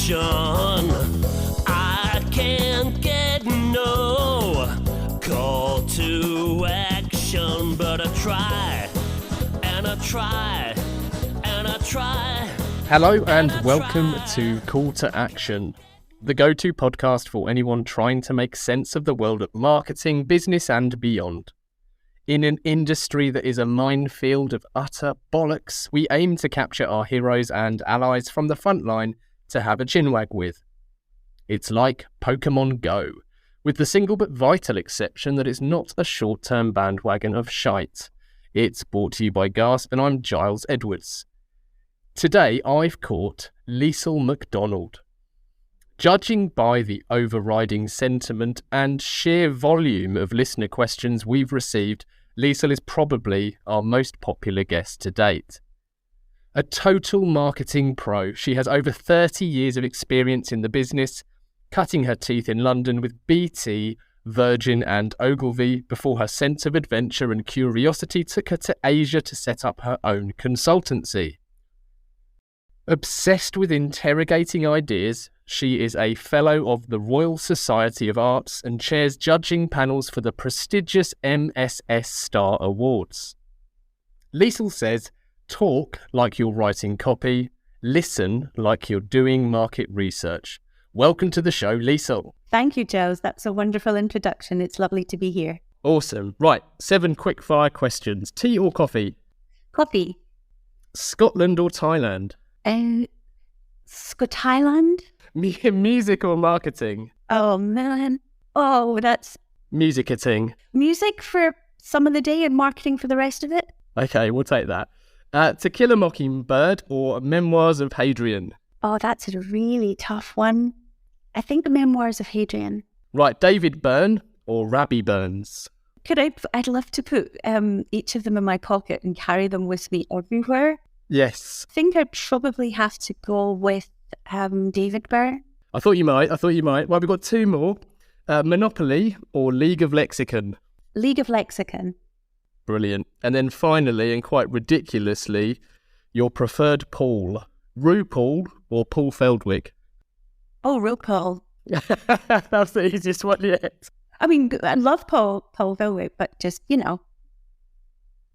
action. I can't get no call to action, but I try, and I try, and I try. Hello and welcome to Call to Action, the go-to podcast for anyone trying to make sense of the world of marketing, business and beyond. In an industry that is a minefield of utter bollocks, we aim to capture our heroes and allies from the front line to have a chinwag with. It's like Pokemon Go, with the single but vital exception that it's not a short-term bandwagon of shite. It's brought to you by Gasp and I'm Giles Edwards. Today I've caught Lisl MacDonald. Judging by the overriding sentiment and sheer volume of listener questions we've received, Lisl is probably our most popular guest to date. A total marketing pro, she has over 30 years of experience in the business, cutting her teeth in London with BT, Virgin and Ogilvy before her sense of adventure and curiosity took her to Asia to set up her own consultancy. Obsessed with interrogating ideas, she is a Fellow of the Royal Society of Arts and chairs judging panels for the prestigious MSS Star Awards. Lisl says, talk like you're writing copy, listen like you're doing market research. Welcome to the show, Lisl. Thank you, Giles. That's a wonderful introduction. It's lovely to be here. Awesome. Right, 7 quick-fire questions. Tea or coffee? Coffee. Scotland or Thailand? Thailand? Music or marketing? Oh, man. Oh, that's... Musicating. Music for some of the day and marketing for the rest of it? Okay, we'll take that. To Kill a Mockingbird or Memoirs of Hadrian? Oh, that's a really tough one. I think the Memoirs of Hadrian. Right, David Byrne or Rabbi Burns? I'd love to put each of them in my pocket and carry them with me everywhere. Yes. I think I'd probably have to go with David Byrne. I thought you might. Well, we've got 2 more. Monopoly or League of Lexicon? League of Lexicon. Brilliant. And then finally, and quite ridiculously, your preferred Paul. RuPaul or Paul Feldwick? Oh, RuPaul. That's the easiest one yet. I mean, I love Paul Feldwick, but just,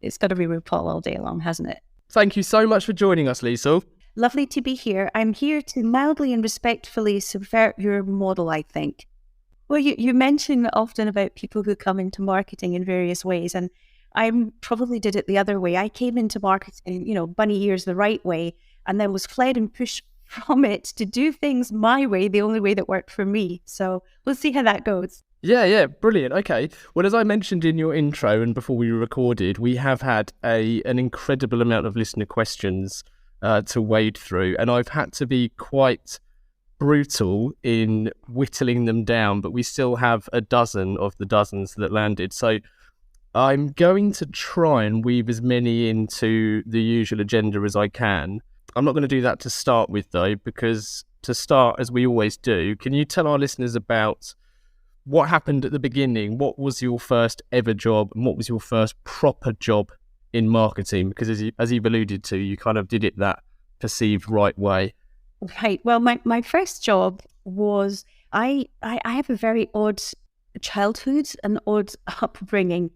it's got to be RuPaul all day long, hasn't it? Thank you so much for joining us, Lisl. Lovely to be here. I'm here to mildly and respectfully subvert your model, I think. Well, you mention often about people who come into marketing in various ways, and I probably did it the other way. I came into marketing, bunny ears the right way, and then was fled and pushed from it to do things my way, the only way that worked for me. So we'll see how that goes. Yeah, brilliant. Okay. Well, as I mentioned in your intro and before we recorded, we have had an incredible amount of listener questions to wade through, and I've had to be quite brutal in whittling them down, but we still have a dozen of the dozens that landed. So I'm going to try and weave as many into the usual agenda as I can. I'm not going to do that to start with, though, because to start, as we always do, can you tell our listeners about what happened at the beginning? What was your first ever job and what was your first proper job in marketing? Because as you've alluded to, you kind of did it that perceived right way. Right. Well, my first job was, I have a very odd childhood and odd upbringing,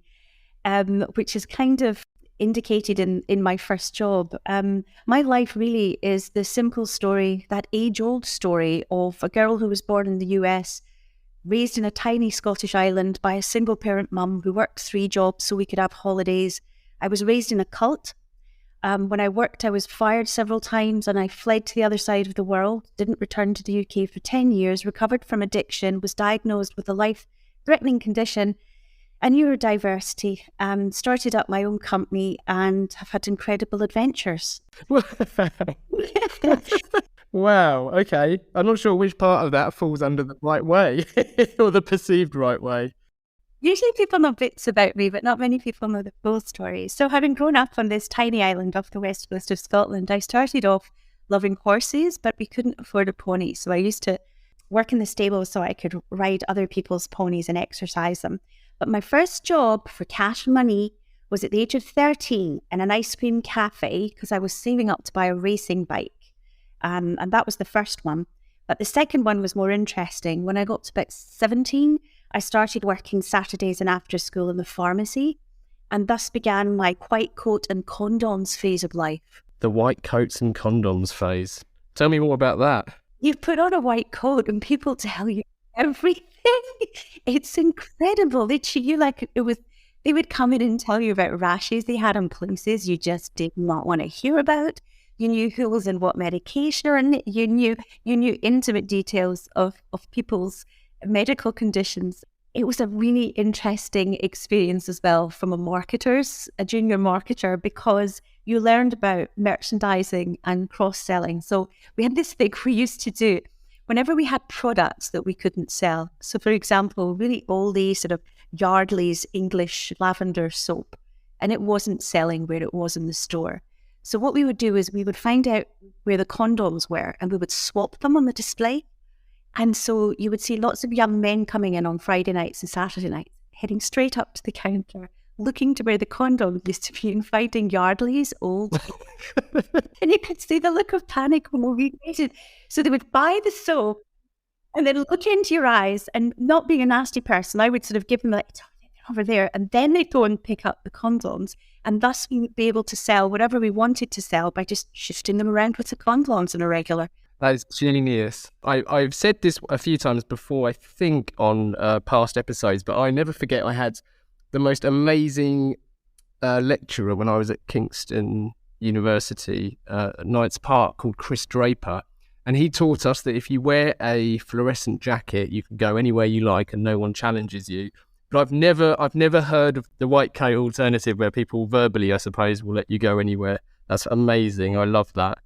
which is kind of indicated in my first job. My life really is the simple story, that age-old story of a girl who was born in the US, raised in a tiny Scottish island by a single-parent mum who worked 3 jobs so we could have holidays. I was raised in a cult. When I worked, I was fired several times and I fled to the other side of the world, didn't return to the UK for 10 years, recovered from addiction, was diagnosed with a life-threatening condition, a neurodiversity, started up my own company and have had incredible adventures. Wow, okay. I'm not sure which part of that falls under the right way or the perceived right way. Usually people know bits about me, but not many people know the full story. So having grown up on this tiny island off the west coast of Scotland, I started off loving horses, but we couldn't afford a pony. So I used to work in the stable so I could ride other people's ponies and exercise them. But my first job for cash money was at the age of 13 in an ice cream cafe because I was saving up to buy a racing bike. And that was the first one. But the second one was more interesting. When I got to about 17, I started working Saturdays and after school in the pharmacy, and thus began my white coat and condoms phase of life. The white coats and condoms phase. Tell me more about that. You put on a white coat and people tell you everything. It's incredible. They treat you like it was. They would come in and tell you about rashes they had on places you just did not want to hear about. You knew who was in what medication, or you knew intimate details of people's medical conditions. It was a really interesting experience as well from a junior marketer, because you learned about merchandising and cross-selling. So we had this thing we used to do whenever we had products that we couldn't sell. So for example, really oldie sort of Yardley's English lavender soap, and it wasn't selling where it was in the store. So what we would do is we would find out where the condoms were and we would swap them on the display. And so you would see lots of young men coming in on Friday nights and Saturday nights, heading straight up to the counter, looking to where the condoms used to be and finding Yardley's old. And you could see the look of panic when we waited. So they would buy the soap and then look into your eyes, and not being a nasty person, I would sort of give them like, over there, and then they'd go and pick up the condoms, and thus we would be able to sell whatever we wanted to sell by just shifting them around with the condoms in a regular. That is genius. I've said this a few times before, I think, on past episodes, but I never forget I had the most amazing lecturer when I was at Kingston University, at Knights Park, called Chris Draper. And he taught us that if you wear a fluorescent jacket, you can go anywhere you like and no one challenges you. But I've never heard of the white coat alternative where people verbally, I suppose, will let you go anywhere. That's amazing. I love that.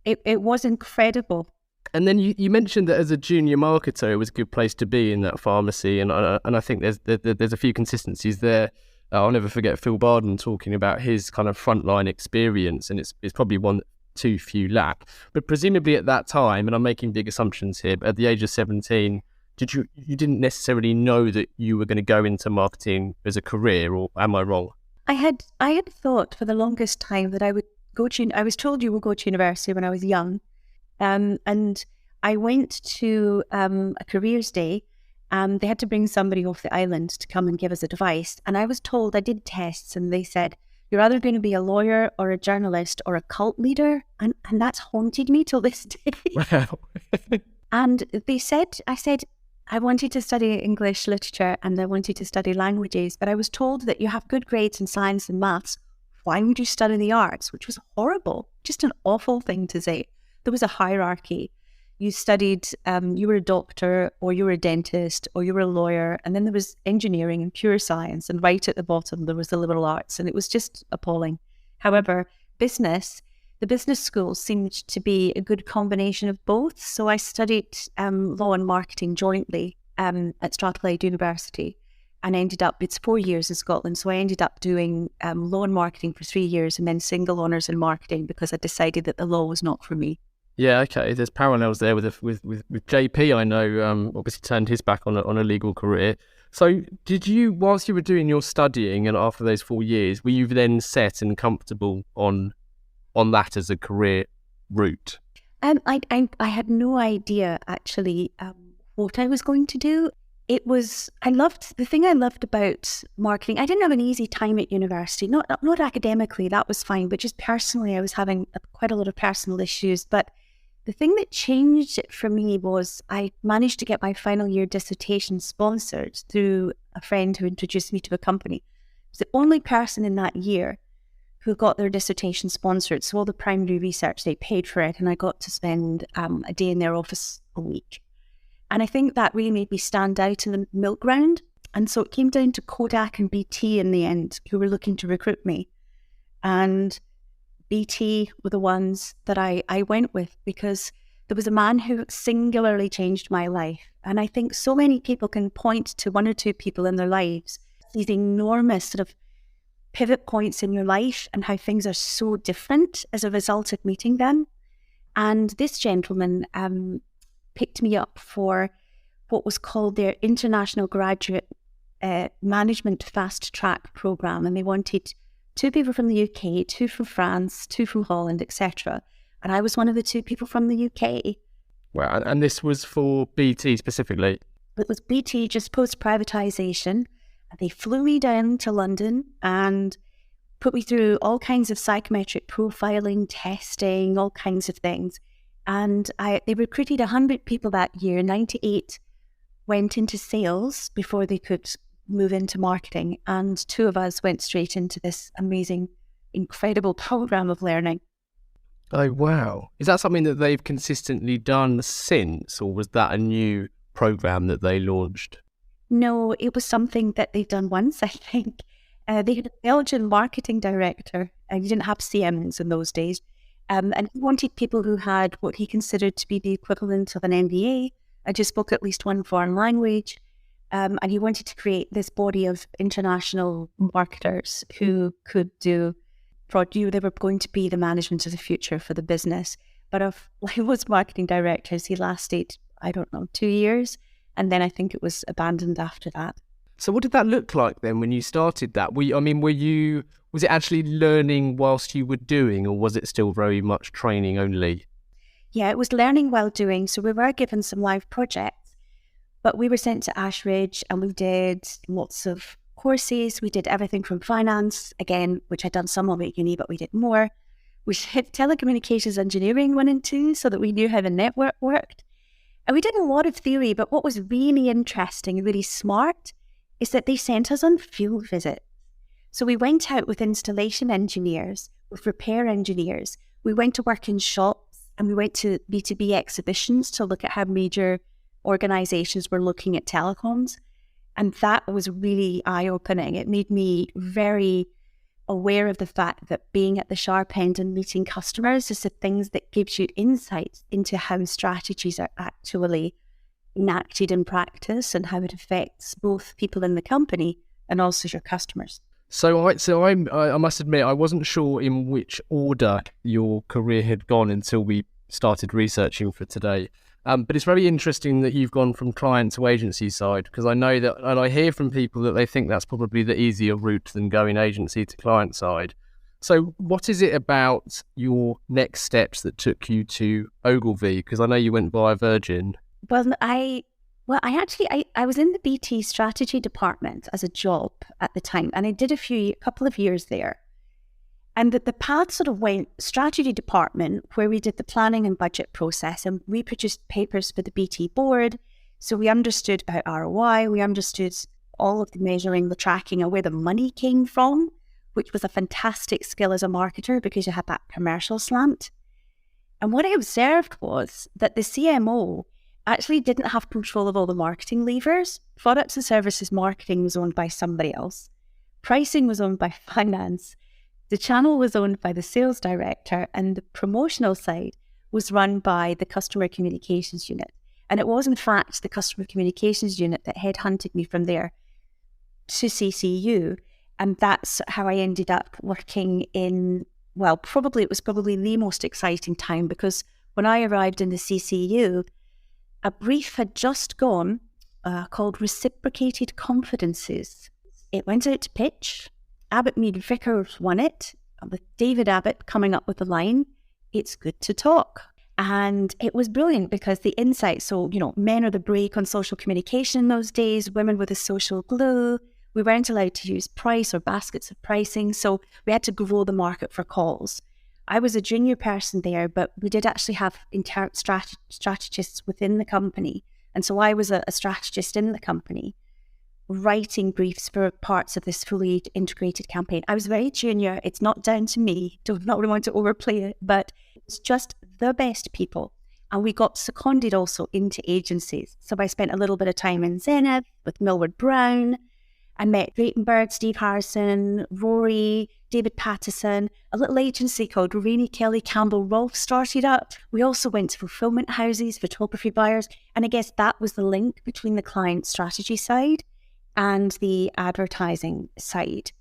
It was incredible. And then you mentioned that as a junior marketer, it was a good place to be in that pharmacy. And I think there's a few consistencies there. I'll never forget Phil Barden talking about his kind of frontline experience, and it's probably one that too few lack. But presumably at that time, and I'm making big assumptions here, but at the age of 17, you didn't necessarily know that you were going to go into marketing as a career, or am I wrong? I had thought for the longest time that I would go to. I was told you would go to university when I was young, and I went to a careers day. They had to bring somebody off the island to come and give us advice, and I was told, I did tests, and they said, you're either going to be a lawyer or a journalist or a cult leader. And that's haunted me till this day. Wow. And I said, I wanted to study English literature and I wanted to study languages, but I was told that you have good grades in science and maths. Why would you study the arts? Which was horrible, just an awful thing to say. There was a hierarchy. You studied, you were a doctor, or you were a dentist, or you were a lawyer, and then there was engineering and pure science, and right at the bottom there was the liberal arts, and it was just appalling. However, the business schools seemed to be a good combination of both, so I studied law and marketing jointly at Strathclyde University, and ended up, it's 4 years in Scotland, so I ended up doing law and marketing for 3 years, and then single honours in marketing, because I decided that the law was not for me. Yeah, okay. There's parallels there with JP. I know, obviously turned his back on a legal career. So, did you, whilst you were doing your studying, and after those 4 years, were you then set and comfortable on that as a career route? I had no idea actually what I was going to do. The thing I loved about marketing. I didn't have an easy time at university. Not academically, that was fine, but just personally, I was having quite a lot of personal issues. But the thing that changed it for me was I managed to get my final year dissertation sponsored through a friend who introduced me to a company. I was the only person in that year who got their dissertation sponsored. So all the primary research, they paid for it, and I got to spend a day in their office a week. And I think that really made me stand out in the milk round. And so it came down to Kodak and BT in the end, who were looking to recruit me. And BT were the ones that I went with, because there was a man who singularly changed my life. And I think so many people can point to one or two people in their lives, these enormous sort of pivot points in your life, and how things are so different as a result of meeting them. And this gentleman picked me up for what was called their International Graduate Management Fast Track Programme. And they wanted 2 people from the UK, 2 from France, 2 from Holland, etc. And I was one of the 2 people from the UK. Wow. And this was for BT specifically? It was BT just post-privatisation. They flew me down to London and put me through all kinds of psychometric profiling, testing, all kinds of things. And they recruited 100 people that year. 98 went into sales before they could move into marketing. And 2 of us went straight into this amazing, incredible program of learning. Oh, wow. Is that something that they've consistently done since, or was that a new program that they launched? No, it was something that they'd done once, I think. They had a Belgian marketing director, and you didn't have CMs in those days. And he wanted people who had what he considered to be the equivalent of an MBA and just spoke at least one foreign language. And he wanted to create this body of international marketers who could do they were going to be the management of the future for the business. But of most marketing directors, he lasted, 2 years. And then I think it was abandoned after that. So what did that look like then when you started that? Was it actually learning whilst you were doing, or was it still very much training only? Yeah, it was learning while doing. So we were given some live projects, but we were sent to Ashridge and we did lots of courses. We did everything from finance, again, which I'd done some of at uni, but we did more. We did telecommunications engineering 1 and 2 so that we knew how the network worked. And we did a lot of theory, but what was really interesting and really smart is that they sent us on field visits. So we went out with installation engineers, with repair engineers. We went to work in shops and we went to B2B exhibitions to look at how major organizations were looking at telecoms. And that was really eye-opening. It made me very aware of the fact that being at the sharp end and meeting customers is the things that gives you insights into how strategies are actually enacted in practice and how it affects both people in the company and also your customers. So I must admit, I wasn't sure in which order your career had gone until we started researching for today. But it's very interesting that you've gone from client to agency side, because I know that, and I hear from people that they think that's probably the easier route than going agency to client side. So what is it about your next steps that took you to Ogilvy? Because I know you went via Virgin. Well, I was in the BT strategy department as a job at the time, and I did a couple of years there. And the path sort of went strategy department, where we did the planning and budget process, and we produced papers for the BT board. So we understood about ROI, we understood all of the measuring, the tracking, and where the money came from, which was a fantastic skill as a marketer because you had that commercial slant. And what I observed was that the CMO actually didn't have control of all the marketing levers. Products and services marketing was owned by somebody else. Pricing was owned by finance. The channel was owned by the sales director, and the promotional side was run by the customer communications unit. And it was, in fact, the customer communications unit that headhunted me from there to CCU. And that's how I ended up working in, it was probably the most exciting time, because when I arrived in the CCU, a brief had just gone called Reciprocated Confidences. It went out to pitch. Abbott Mead Vickers won it, with David Abbott coming up with the line, "It's good to talk." And it was brilliant because the insights, so, men are the brake on social communication in those days, women were the social glue. We weren't allowed to use price or baskets of pricing, so we had to grow the market for calls. I was a junior person there, but we did actually have strategists within the company. And so I was a strategist in the company, writing briefs for parts of this fully integrated campaign. I was very junior. It's not down to me. Do not really want to overplay it, but it's just the best people. And we got seconded also into agencies. So I spent a little bit of time in Zenith with Millward Brown. I met Draytonberg, Steve Harrison, Rory, David Pattison. A little agency called Rainey Kelly Campbell Rolfe started up. We also went to fulfillment houses, photography buyers. And I guess that was the link between the client strategy side and the advertising side.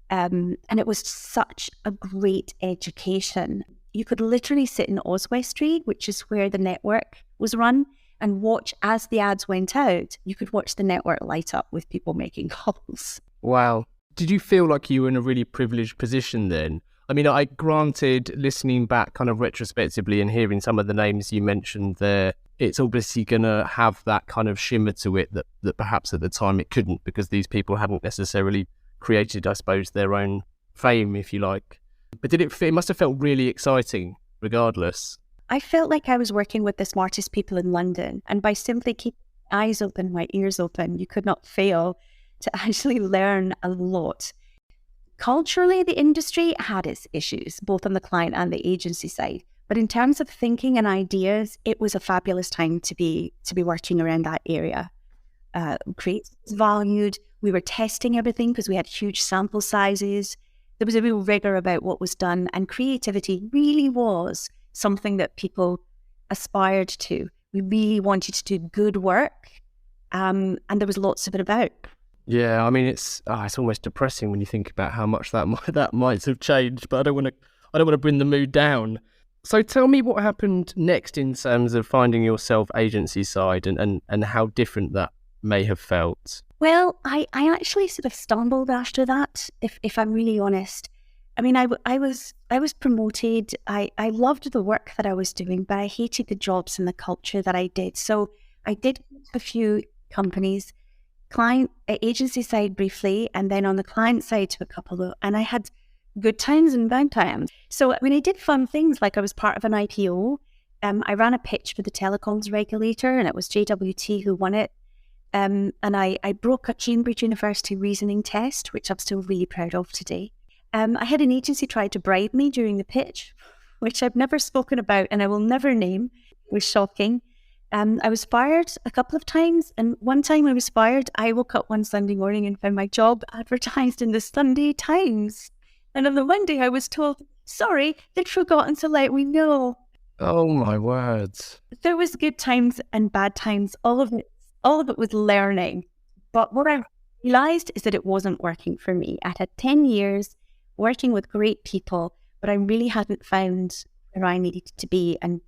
And it was such a great education. You could literally sit in Oswestry, which is where the network was run, and watch as the ads went out. You could watch the network light up with people making calls. Wow. Did you feel like you were in a really privileged position then? I mean, granted, listening back kind of retrospectively and hearing some of the names you mentioned there, it's obviously going to have that kind of shimmer to it that perhaps at the time it couldn't, because these people hadn't necessarily created, I suppose, their own fame, if you like. But it must have felt really exciting regardless. I felt like I was working with the smartest people in London, and by simply keeping my eyes open, my ears open, you could not fail to actually learn a lot. Culturally, the industry had its issues, both on the client and the agency side. But in terms of thinking and ideas, it was a fabulous time to be working around that area. Creative was valued. We were testing everything because we had huge sample sizes. There was a real rigor about what was done, and creativity really was something that people aspired to. We really wanted to do good work, and there was lots of it about. Yeah, I mean, it's almost depressing when you think about how much that might have changed. But I don't want to bring the mood down. So tell me what happened next in terms of finding yourself agency side, and how different that may have felt. Well, I actually sort of stumbled after that, if I'm really honest. I mean, I was promoted. I loved the work that I was doing, but I hated the jobs and the culture that I did. So I did go to a few companies, agency side briefly, and then on the client side to a couple, and I had good times and bad times. So I did fun things, like I was part of an IPO. I ran a pitch for the telecoms regulator, and it was JWT who won it. And I broke a Cambridge University reasoning test, which I'm still really proud of today. I had an agency try to bribe me during the pitch, which I've never spoken about and I will never name. It was shocking. I was fired a couple of times, and one time I was fired, I woke up one Sunday morning and found my job advertised in the Sunday Times. And on the Monday I was told, sorry, they'd forgotten to let me know. Oh my words. There was good times and bad times. All of it was learning. But what I realised is that it wasn't working for me. I'd had 10 years working with great people, but I really hadn't found where I needed to be and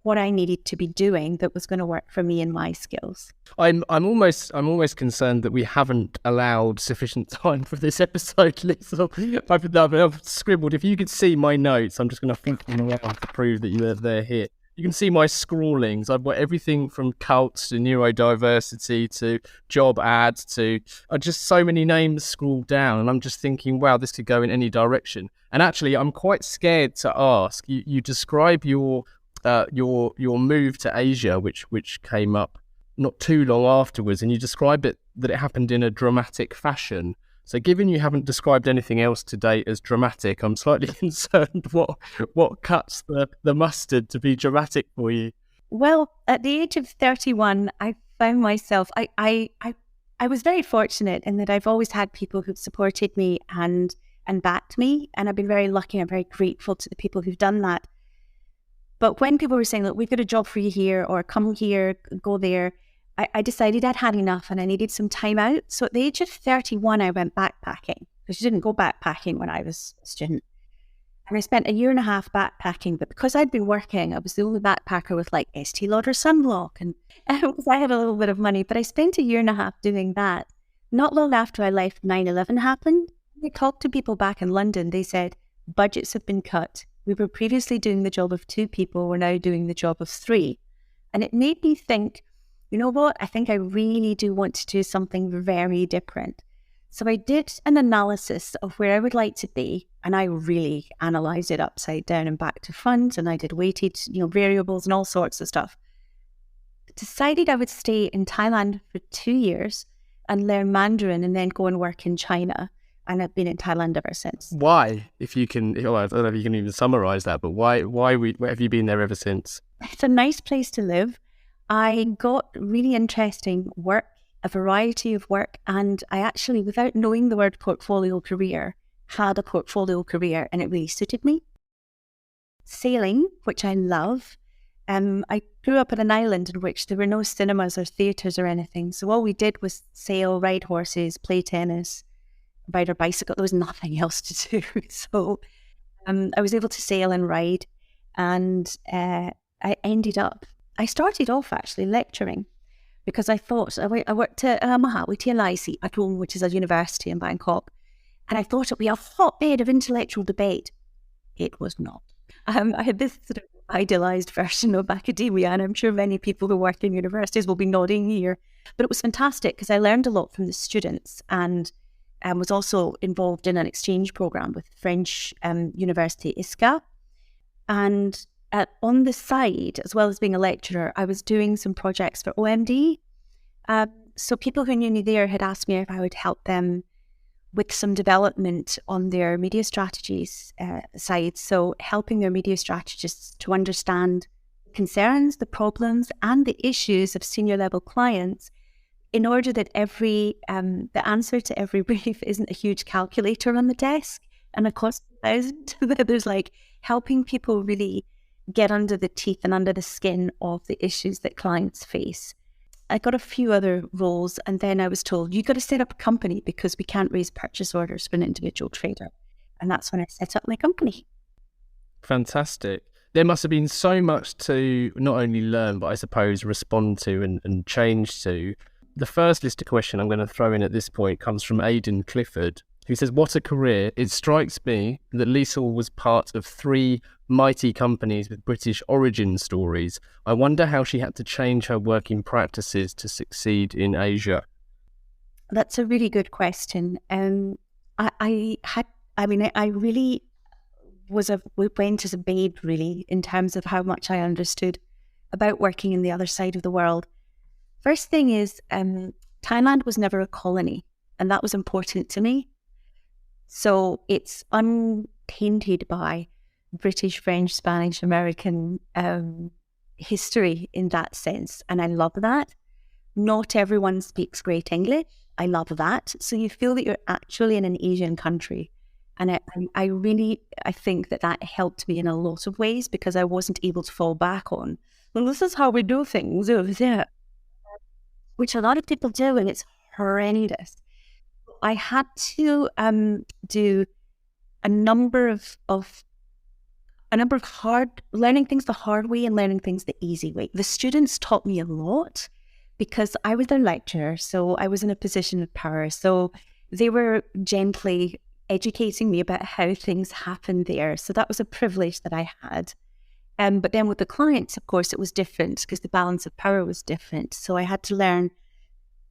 what I needed to be doing that was going to work for me and my skills. I'm almost concerned that we haven't allowed sufficient time for this episode, Lisl. I've scribbled. If you could see my notes, I'm just going to flip them around to prove that they're here. You can see my scrawlings. I've got everything from cults to neurodiversity to job ads to just so many names scrawled down. And I'm just thinking, wow, this could go in any direction. And actually, I'm quite scared to ask. You describe your move to Asia, which came up not too long afterwards, and you describe it that it happened in a dramatic fashion. So given you haven't described anything else to date as dramatic, I'm slightly concerned what cuts the mustard to be dramatic for you. Well, at the age of 31, I found myself, I was very fortunate in that I've always had people who've supported me and backed me, and I've been very lucky and very grateful to the people who've done that. But when people were saying, look, we've got a job for you here, or come here, go there, I decided I'd had enough and I needed some time out. So at the age of 31, I went backpacking, because you didn't go backpacking when I was a student. And I spent a year and a half backpacking, but because I'd been working, I was the only backpacker with like Estee Lauder sunblock, and because I had a little bit of money. But I spent a year and a half doing that. Not long after I left, 9/11 happened. I talked to people back in London. They said, budgets have been cut. We were previously doing the job of 2 people. We're now doing the job of 3. And it made me think, you know what? I think I really do want to do something very different. So I did an analysis of where I would like to be, and I really analysed it upside down and back to front, and I did weighted, variables and all sorts of stuff. Decided I would stay in Thailand for 2 years and learn Mandarin, and then go and work in China. And I've been in Thailand ever since. Why? If you can, I don't know if you can even summarise that, but why have you been there ever since? It's a nice place to live. I got really interesting work, a variety of work, and I actually, without knowing the word portfolio career, had a portfolio career, and it really suited me. Sailing, which I love. I grew up on an island in which there were no cinemas or theatres or anything, so all we did was sail, ride horses, play tennis, ride our bicycle. There was nothing else to do. So I was able to sail and ride, and I started off actually lecturing, because I thought, I worked at Mahawityalai Atong, which is a university in Bangkok, and I thought it would be a hotbed of intellectual debate. It was not. I had this sort of idealized version of academia, and I'm sure many people who work in universities will be nodding here. But it was fantastic because I learned a lot from the students, and was also involved in an exchange program with French University ISCA. And on the side, as well as being a lecturer, I was doing some projects for OMD. So people who knew me there had asked me if I would help them with some development on their media strategies side. So helping their media strategists to understand concerns, the problems, and the issues of senior level clients, in order that the answer to every brief isn't a huge calculator on the desk and a cost $1,000. There's like helping people really get under the teeth and under the skin of the issues that clients face. I got a few other roles, and then I was told, you got to set up a company because we can't raise purchase orders for an individual trader. And that's when I set up my company. Fantastic. There must have been so much to not only learn, but I suppose respond to and change to. The first listener question I'm going to throw in at this point comes from Aidan Clifford, who says, what a career. It strikes me that Lisl was part of 3 mighty companies with British origin stories. I wonder how she had to change her working practices to succeed in Asia. That's a really good question. I really went as a babe, really, in terms of how much I understood about working in the other side of the world. First thing is, Thailand was never a colony, and that was important to me. So it's untainted by British, French, Spanish, American history in that sense. And I love that. Not everyone speaks great English. I love that. So you feel that you're actually in an Asian country. And I think that helped me in a lot of ways, because I wasn't able to fall back on, well, this is how we do things over there, which a lot of people do, and it's horrendous. I had to do a number of learning things the hard way and learning things the easy way. The students taught me a lot because I was their lecturer, so I was in a position of power. So they were gently educating me about how things happen there. So that was a privilege that I had. But then with the clients, of course, it was different because the balance of power was different. So I had to learn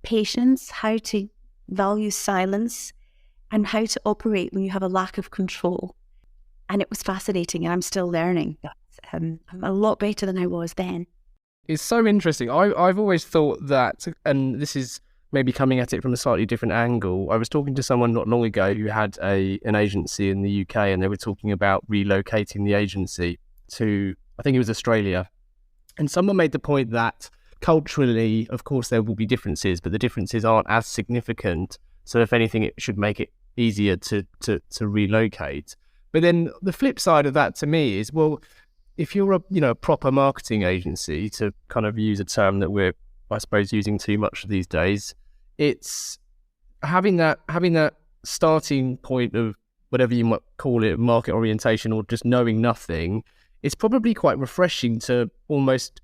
patience, how to value silence, and how to operate when you have a lack of control. And it was fascinating, and I'm still learning. I'm a lot better than I was then. It's so interesting. I've always thought that, and this is maybe coming at it from a slightly different angle. I was talking to someone not long ago who had an agency in the UK, and they were talking about relocating the agency to, I think it was Australia. And someone made the point that culturally, of course, there will be differences, but the differences aren't as significant. So if anything, it should make it easier to relocate. But then the flip side of that to me is, well, if you're a proper marketing agency, to kind of use a term that we're, I suppose, using too much these days, it's having that starting point of whatever you might call it, market orientation, or just knowing nothing. It's probably quite refreshing to almost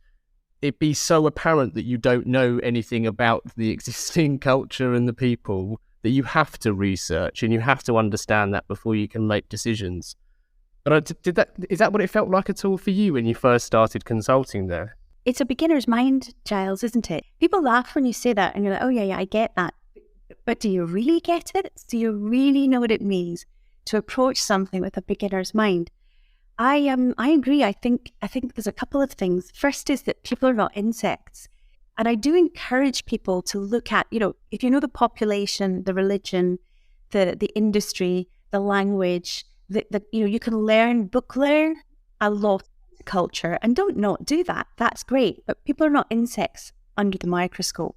it be so apparent that you don't know anything about the existing culture and the people, that you have to research and you have to understand that before you can make decisions. But is that what it felt like at all for you when you first started consulting there? It's a beginner's mind, Giles, isn't it? People laugh when you say that, and you're like, oh yeah, I get that. But do you really get it? Do you really know what it means to approach something with a beginner's mind? I agree. I think there's a couple of things. First is that people are not insects. And I do encourage people to look at, if you know the population, the religion, the industry, the language, you can book learn a lot of culture, and don't not do that. That's great. But people are not insects under the microscope.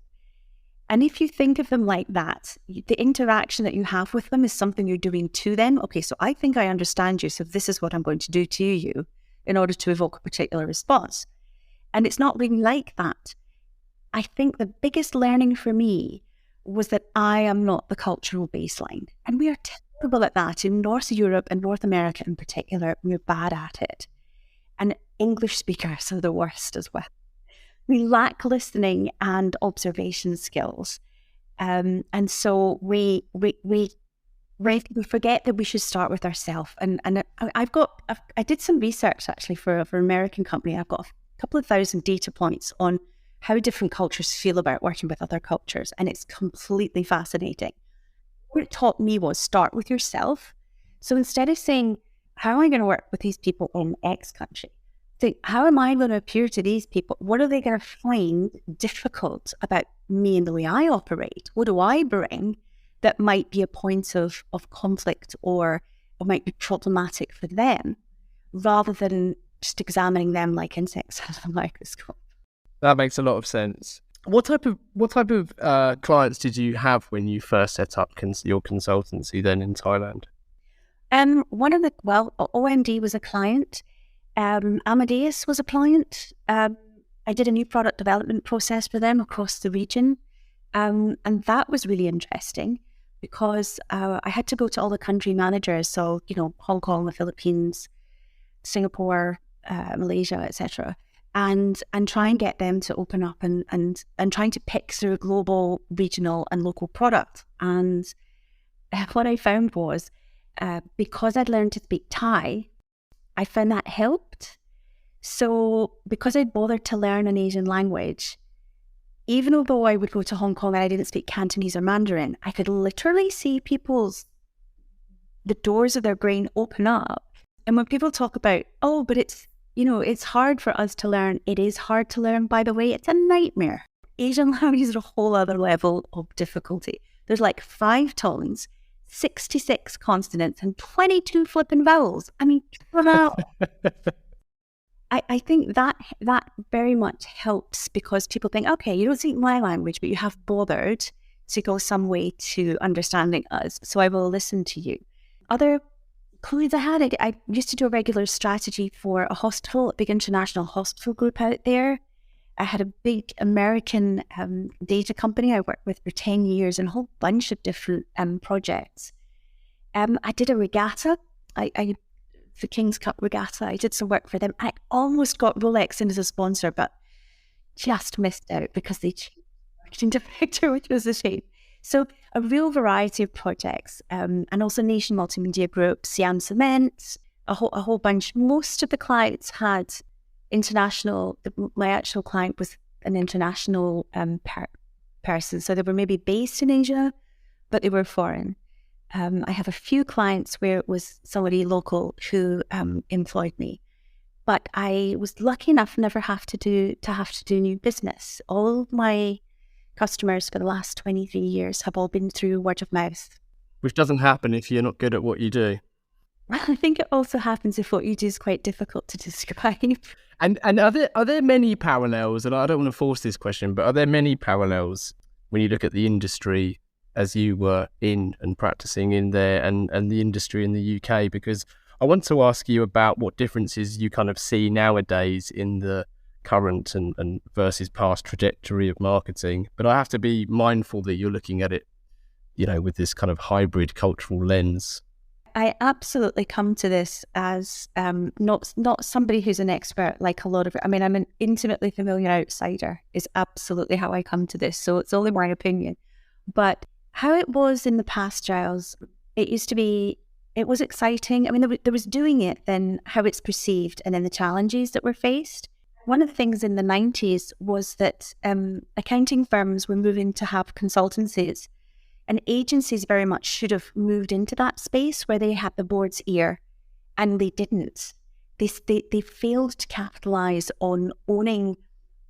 And if you think of them like that, the interaction that you have with them is something you're doing to them. Okay, so I think I understand you, so this is what I'm going to do to you in order to evoke a particular response. And it's not really like that. I think the biggest learning for me was that I am not the cultural baseline. And we are terrible at that in North Europe and North America in particular. We're bad at it. And English speakers are the worst as well. We lack listening and observation skills. And so we Right, we forget that we should start with ourselves. And I did some research actually for an American company. I've got a couple of thousand data points on how different cultures feel about working with other cultures, and it's completely fascinating. What it taught me was start with yourself. So instead of saying, how am I going to work with these people in X country? Think, how am I going to appear to these people? What are they going to find difficult about me and the way I operate? What do I bring that might be a point of conflict or might be problematic for them, rather than just examining them like insects under a microscope? That makes a lot of sense. What type of clients did you have when you first set up your consultancy then in Thailand? OMD was a client. Amadeus was a client. I did a new product development process for them across the region. And that was really interesting because I had to go to all the country managers. So, Hong Kong, the Philippines, Singapore, Malaysia, etc., and try and get them to open up and trying to pick through global, regional and local product. And what I found was, because I'd learned to speak Thai, I found that helped. So because I'd bothered to learn an Asian language, even although I would go to Hong Kong and I didn't speak Cantonese or Mandarin, I could literally see the doors of their brain open up. And when people talk about, oh, but it's hard for us to learn. It is hard to learn, by the way. It's a nightmare. Asian language is a whole other level of difficulty. There's like 5 tones, 66 consonants, and 22 flipping vowels. I mean, wow. I think that very much helps because people think, okay, you don't speak my language, but you have bothered to go some way to understanding us. So I will listen to you. Other clients I used to do a regular strategy for a hospital, a big international hospital group out there. I had a big American data company I worked with for 10 years and a whole bunch of different projects. I did a regatta. The King's Cup regatta. I did some work for them. I almost got Rolex in as a sponsor, but just missed out because they changed the marketing director, which was a shame. So a real variety of projects, and also Nation Multimedia Group, Siam Cement, a whole bunch. Most of the clients had international. My actual client was an international person, so they were maybe based in Asia, but they were foreign. I have a few clients where it was somebody local who employed me, but I was lucky enough never have to do new business. All of my customers for the last 23 years have all been through word of mouth. Which doesn't happen if you're not good at what you do. I think it also happens if what you do is quite difficult to describe. And are there many parallels, and I don't want to force this question, but are there many parallels when you look at the industry as you were in and practicing in there and the industry in the UK? Because I want to ask you about what differences you kind of see nowadays in the current and versus past trajectory of marketing. But I have to be mindful that you're looking at it, with this kind of hybrid cultural lens. I absolutely come to this as not somebody who's an expert like a lot of it. I mean, I'm an intimately familiar outsider is absolutely how I come to this. So it's only my opinion. But how it was in the past, Giles, it was exciting. I mean, there was doing it, then how it's perceived, and then the challenges that were faced. One of the things in the 90s was that accounting firms were moving to have consultancies, and agencies very much should have moved into that space where they had the board's ear, and they didn't. They failed to capitalize on owning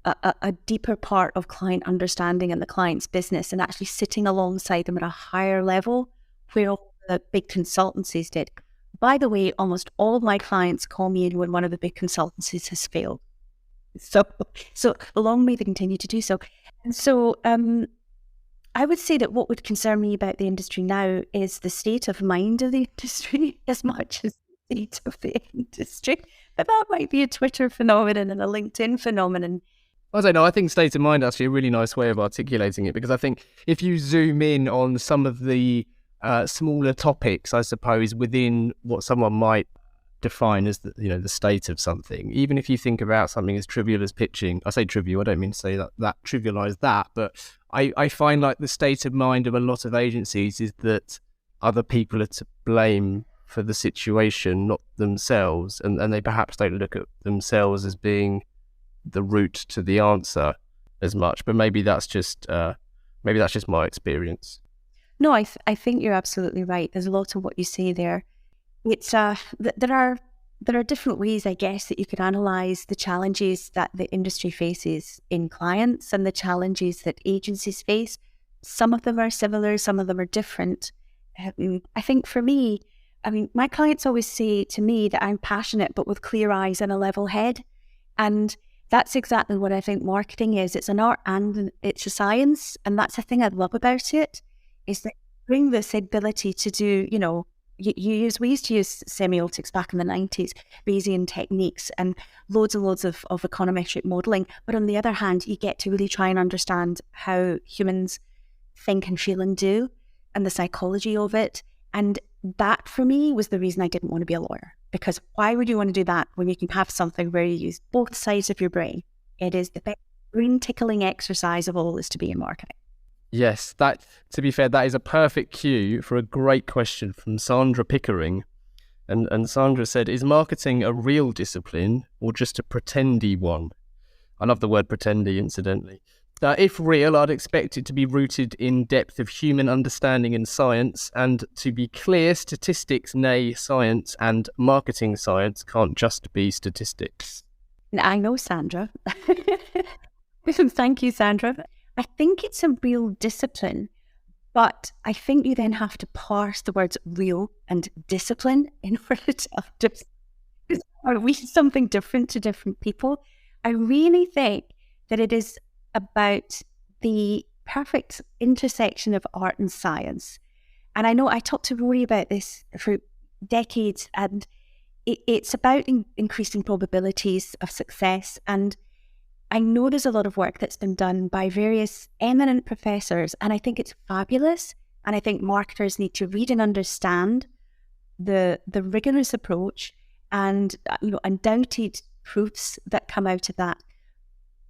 a deeper part of client understanding and the client's business and actually sitting alongside them at a higher level where all the big consultancies did. By the way, almost all of my clients call me in when one of the big consultancies has failed. So long may they continue to do so. And so I would say that what would concern me about the industry now is the state of mind of the industry as much as the state of the industry. But that might be a Twitter phenomenon and a LinkedIn phenomenon. I don't know. I think state of mind actually a really nice way of articulating it, because I think if you zoom in on some of the smaller topics, I suppose, within what someone might define as the state of something, even if you think about something as trivial as pitching. I say trivial, I don't mean to say that trivialize that, but I find like the state of mind of a lot of agencies is that other people are to blame for the situation, not themselves, and they perhaps don't look at themselves as being the route to the answer as much. But maybe that's just my experience. No, I think you're absolutely right. There's a lot of what you say there. It's there are different ways, I guess, that you could analyse the challenges that the industry faces in clients and the challenges that agencies face. Some of them are similar, some of them are different. I think for me, my clients always say to me that I'm passionate, but with clear eyes and a level head. And that's exactly what I think marketing is. It's an art and it's a science. And that's the thing I love about it, is that you bring this ability to do, we used to use semiotics back in the 90s, Bayesian techniques and loads of econometric modelling. But on the other hand, you get to really try and understand how humans think and feel and do, and the psychology of it. And that, for me, was the reason I didn't want to be a lawyer. Because why would you want to do that when you can have something where you use both sides of your brain? It is the best brain-tickling exercise of all is to be in marketing. Yes, to be fair, that is a perfect cue for a great question from Sandra Pickering. And Sandra said, is marketing a real discipline or just a pretendy one? I love the word pretendy, incidentally. If real, I'd expect it to be rooted in depth of human understanding and science, and to be clear, statistics, nay, science and marketing science can't just be statistics. I know, Sandra. Thank you, Sandra. I think it's a real discipline, but I think you then have to parse the words real and discipline in order to understand. Are we something different to different people? I really think that it is about the perfect intersection of art and science. And I know I talked to Rory about this for decades, and it's about increasing probabilities of success. And I know there's a lot of work that's been done by various eminent professors, and I think it's fabulous. And I think marketers need to read and understand the rigorous approach and undoubted proofs that come out of that.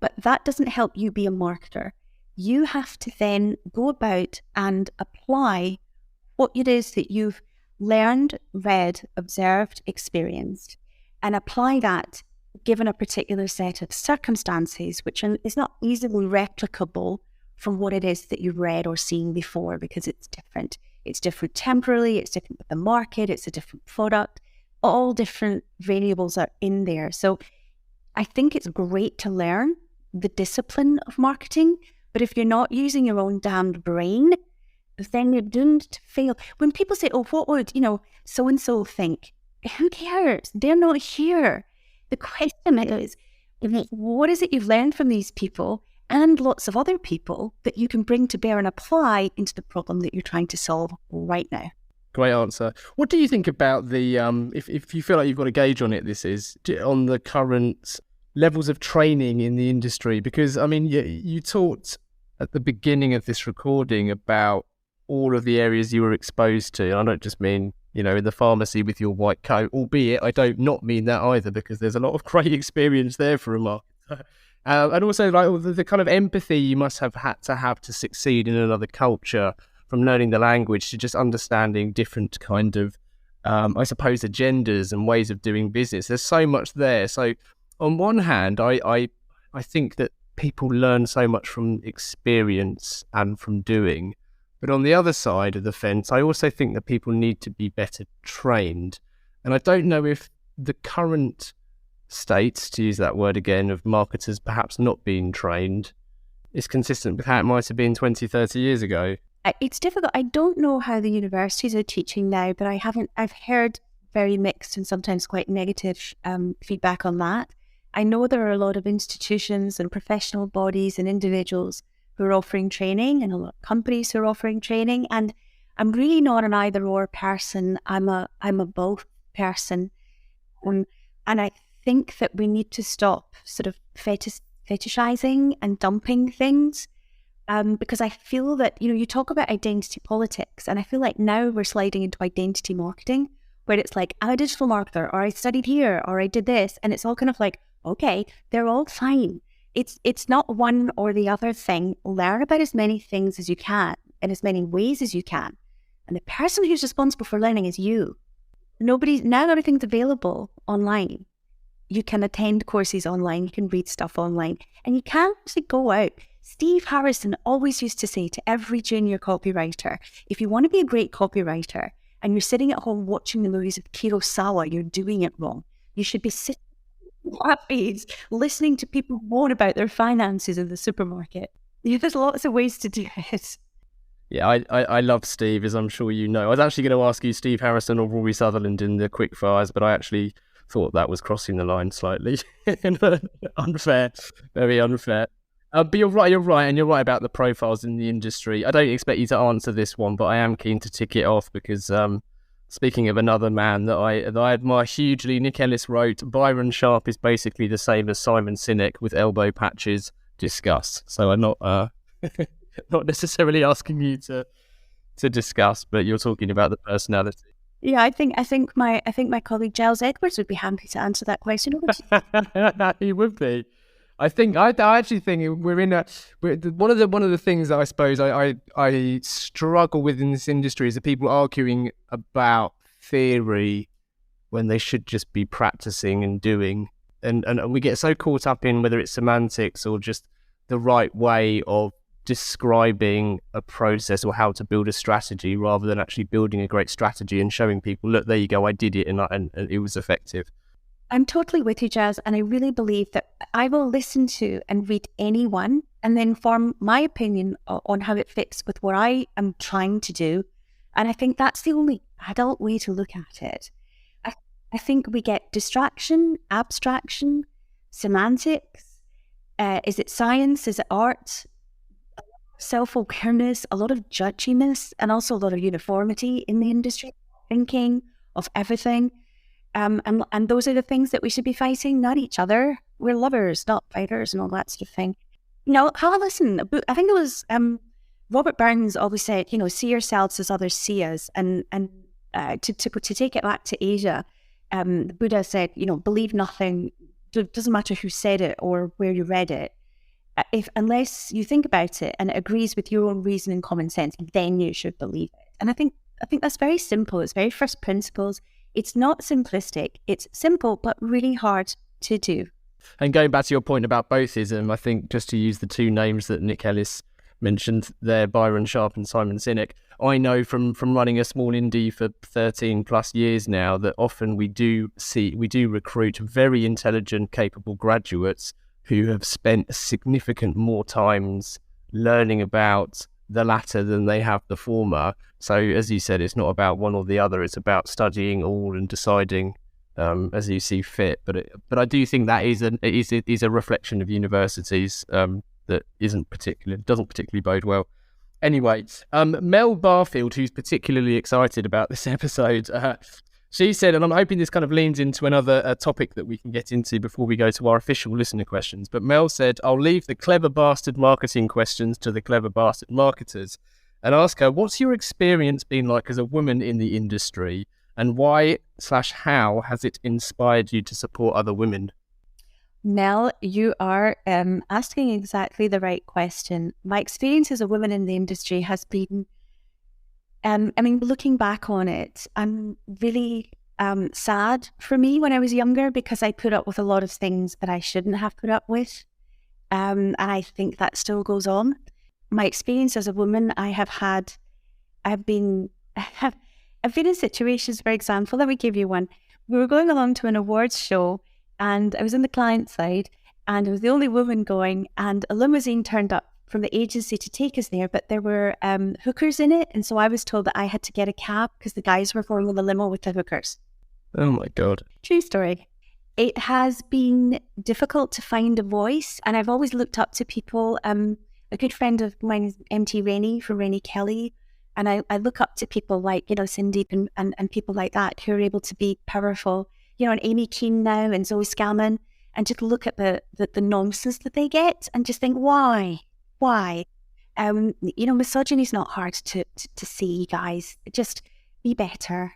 But that doesn't help you be a marketer. You have to then go about and apply what it is that you've learned, read, observed, experienced, and apply that given a particular set of circumstances, which is not easily replicable from what it is that you've read or seen before, because it's different. It's different temporally, it's different with the market, it's a different product. All different variables are in there. So I think it's great to learn the discipline of marketing, but if you're not using your own damned brain, then you're doomed to fail. When people say, oh, what would, so-and-so think? Who cares? They're not here. The question is, what is it you've learned from these people and lots of other people that you can bring to bear and apply into the problem that you're trying to solve right now? Great answer. What do you think about the, if you feel like you've got a gauge on it, on the current levels of training in the industry? Because, you talked at the beginning of this recording about all of the areas you were exposed to. And I don't just mean, in the pharmacy with your white coat, albeit I don't not mean that either, because there's a lot of great experience there for a marketer. And also like the kind of empathy you must have had to succeed in another culture, from learning the language to just understanding different kind of, I suppose, agendas and ways of doing business. There's so much there. So on one hand, I think that people learn so much from experience and from doing. But on the other side of the fence, I also think that people need to be better trained. And I don't know if the current state, to use that word again, of marketers perhaps not being trained is consistent with how it might have been 20, 30 years ago. It's difficult. I don't know how the universities are teaching now, but I've heard very mixed and sometimes quite negative feedback on that. I know there are a lot of institutions and professional bodies and individuals who are offering training, and a lot of companies who are offering training. And I'm really not an either or person. I'm a both person. And I think that we need to stop sort of fetishizing and dumping things. Because I feel that, you talk about identity politics, and I feel like now we're sliding into identity marketing, where it's like, I'm a digital marketer, or I studied here, or I did this. And it's all kind of like, okay, they're all fine. It's not one or the other thing. Learn about as many things as you can in as many ways as you can. And the person who's responsible for learning is you. Now everything's available online. You can attend courses online, you can read stuff online, and you can actually go out. Steve Harrison always used to say to every junior copywriter, if you want to be a great copywriter and you're sitting at home watching the movies of Kurosawa, you're doing it wrong. You should be sitting in cafes, listening to people moan about their finances in the supermarket. There's lots of ways to do it. Yeah, I love Steve, as I'm sure you know. I was actually going to ask you Steve Harrison or Rory Sutherland in the quick fires, but I actually thought that was crossing the line slightly. Unfair, very unfair. But you're right, and you're right about the profiles in the industry. I don't expect you to answer this one, but I am keen to tick it off because speaking of another man that I admire hugely, Nick Ellis wrote, Byron Sharp is basically the same as Simon Sinek with elbow patches. Discuss. So I'm not not necessarily asking you to discuss, but you're talking about the personality. Yeah, I think my colleague Giles Edwards would be happy to answer that question. He would be. I actually think we're in one of the things that I suppose I struggle with in this industry is the people arguing about theory when they should just be practicing and doing, and we get so caught up in whether it's semantics or just the right way of describing a process or how to build a strategy rather than actually building a great strategy and showing people, look, there you go, I did it and it was effective. I'm totally with you, Giles, and I really believe that I will listen to and read anyone and then form my opinion on how it fits with what I am trying to do. And I think that's the only adult way to look at it. I think we get distraction, abstraction, semantics. Is it science? Is it art? Self-awareness, a lot of judginess, and also a lot of uniformity in the industry, thinking of everything. And those are the things that we should be fighting, not each other. We're lovers, not fighters, and all that sort of thing. Have a listen. I think it was Robert Burns always said, see yourselves as others see us. And to take it back to Asia, the Buddha said, believe nothing. It doesn't matter who said it or where you read it. Unless you think about it and it agrees with your own reason and common sense, then you should believe it. And I think that's very simple. It's very first principles. It's not simplistic. It's simple, but really hard to do. And going back to your point about bothism, I think just to use the two names that Nick Ellis mentioned there, Byron Sharp and Simon Sinek, I know from running a small indie for 13 plus years now that often we do recruit very intelligent, capable graduates who have spent significant more times learning about the latter than they have the former. So as you said, it's not about one or the other, it's about studying all and deciding as you see fit. But I do think that is a reflection of universities that doesn't particularly bode well. Anyway, Mel Barfield, who's particularly excited about this episode, she said, and I'm hoping this kind of leans into another topic that we can get into before we go to our official listener questions, but Mel said, I'll leave the clever bastard marketing questions to the clever bastard marketers and ask her, what's your experience been like as a woman in the industry, and why/how has it inspired you to support other women? Mel, you are asking exactly the right question. My experience as a woman in the industry has been, looking back on it, I'm really sad for me when I was younger because I put up with a lot of things that I shouldn't have put up with. And I think that still goes on. My experience as a woman, I've been in situations, for example, let me give you one. We were going along to an awards show and I was on the client side and I was the only woman going, and a limousine turned up from the agency to take us there, but there were hookers in it, and so I was told that I had to get a cab because the guys were going in the limo with the hookers. Oh my God. True story. It has been difficult to find a voice, and I've always looked up to people. A good friend of mine is MT Rainey from Rainey Kelly, and I look up to people like, Cindy and people like that who are able to be powerful, and Amy Keane now and Zoe Scalman, and just look at the nonsense that they get and just think, why? Misogyny is not hard to see, guys. Just be better.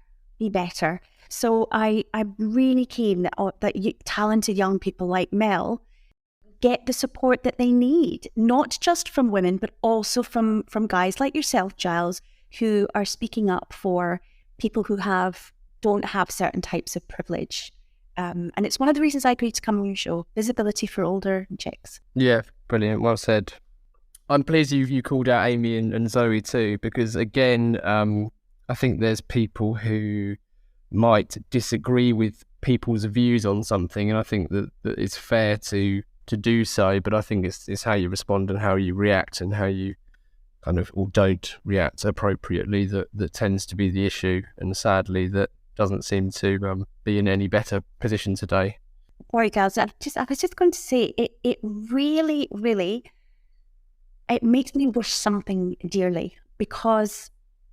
So I'm really keen that talented young people like Mel get the support that they need, not just from women, but also from guys like yourself, Giles, who are speaking up for people who don't have certain types of privilege. And it's one of the reasons I agreed to come on your show, visibility for older chicks. Yeah, brilliant. Well said. I'm pleased you called out Amy and Zoe too, because again, I think there's people who might disagree with people's views on something, and I think that it's fair to do so, but I think it's how you respond and how you react and how you kind of or don't react appropriately that tends to be the issue, and sadly that doesn't seem to be in any better position today. Sorry, Giles, I was just going to say, it really, really, it makes me wish something dearly, because,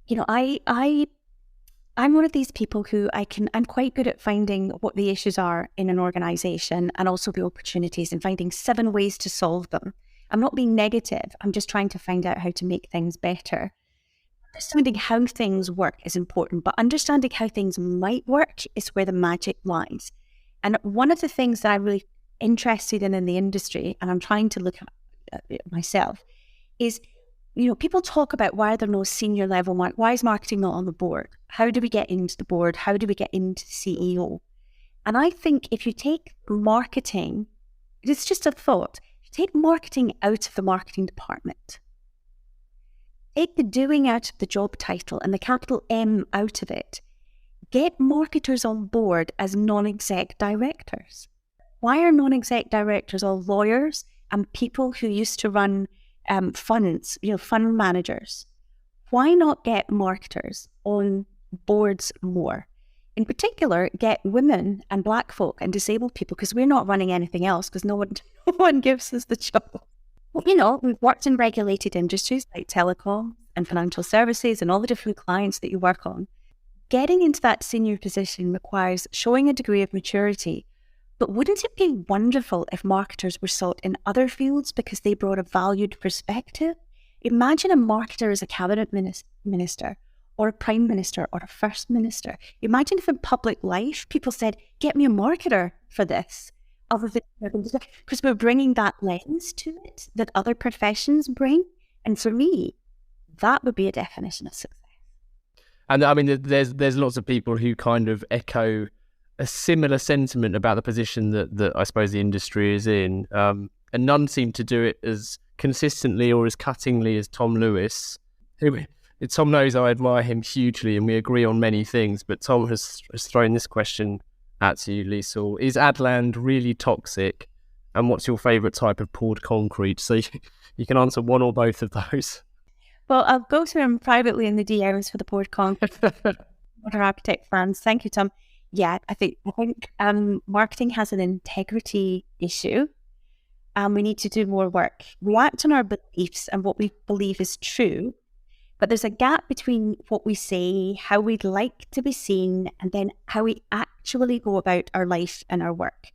you know, I'm one of these people who I'm quite good at finding what the issues are in an organisation and also the opportunities and finding 7 ways to solve them. I'm not being negative. I'm just trying to find out how to make things better. Understanding how things work is important, but understanding how things might work is where the magic lies. And one of the things that I'm really interested in the industry, and I'm trying to look at it myself, is, you know, people talk about why are there no senior level, why is marketing not on the board? How do we get into the board? How do we get into the CEO? And I think if you take marketing, it's just a thought, if you take marketing out of the marketing department, take the doing out of the job title and the capital M out of it, get marketers on board as non-exec directors. Why are non-exec directors all lawyers and people who used to run funds, you know, fund managers? Why not get marketers on boards more? In particular, get women and Black folk and disabled people, because we're not running anything else because no one gives us the job. Well, you know, we've worked in regulated industries like telecom and financial services and all the different clients that you work on. Getting into that senior position requires showing a degree of maturity. But wouldn't it be wonderful if marketers were sought in other fields because they brought a valued perspective? Imagine a marketer as a cabinet minister or a prime minister or a first minister. Imagine if in public life people said, get me a marketer for this. Other than, because we're bringing that lens to it that other professions bring. And for me, that would be a definition of success. And I mean, there's lots of people who kind of echo a similar sentiment about the position that I suppose the industry is in. And none seem to do it as consistently or as cuttingly as Tom Lewis. Tom knows I admire him hugely and we agree on many things, but Tom has thrown this question at you, Lisl. Is Adland really toxic? And what's your favourite type of poured concrete? So you can answer one or both of those. Well, I'll go to him privately in the DMs for the poured concrete. What are architect fans? Thank you, Tom. Yeah, I think marketing has an integrity issue, and we need to do more work. We act on our beliefs and what we believe is true, but there's a gap between what we say, how we'd like to be seen, and then how we actually go about our life and our work.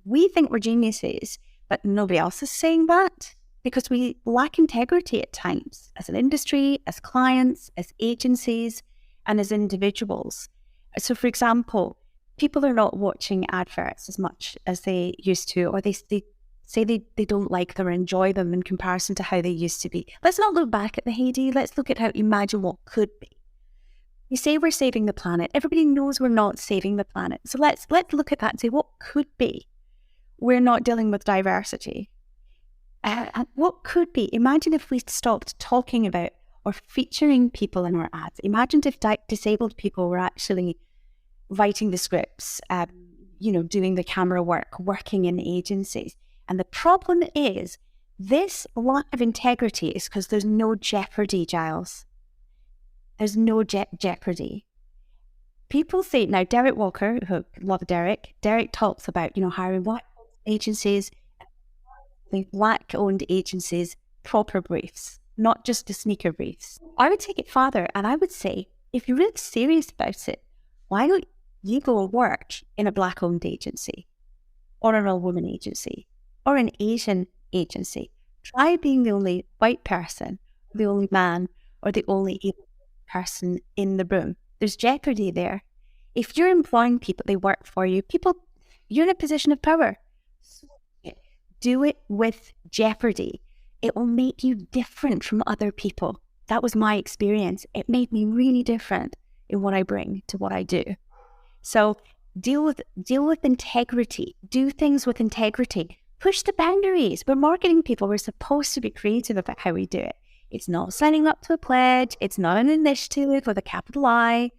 We think we're geniuses, but nobody else is saying that because we lack integrity at times as an industry, as clients, as agencies, and as individuals. So, for example, people are not watching adverts as much as they used to, or they say they don't like them or enjoy them in comparison to how they used to be. Let's not look back at the heyday. Let's look at how imagine what could be. We say we're saving the planet. Everybody knows we're not saving the planet. So let's look at that and say what could be. We're not dealing with diversity. And what could be? Imagine if we stopped talking about or featuring people in our ads. Imagine if disabled people were actually writing the scripts, doing the camera work, working in agencies. And the problem is this lack of integrity is because there's no jeopardy, Giles. There's no jeopardy. People say, now Derek Walker, who love Derek talks about, hiring black agencies, black-owned agencies, proper briefs, not just the sneaker briefs. I would take it further and I would say, if you're really serious about it, why don't you go and work in a black-owned agency or an all-woman agency or an Asian agency? Try being the only white person, the only man, or the only able person in the room. There's jeopardy there. If you're employing people, they work for you, you're in a position of power. Do it with jeopardy. It will make you different from other people. that was my experience. It made me really different in what I bring to what I do. So deal with integrity. Do things with integrity. Push the boundaries. We're marketing people. We're supposed to be creative about how we do it. It's not signing up to a pledge. It's not an initiative with a capital I.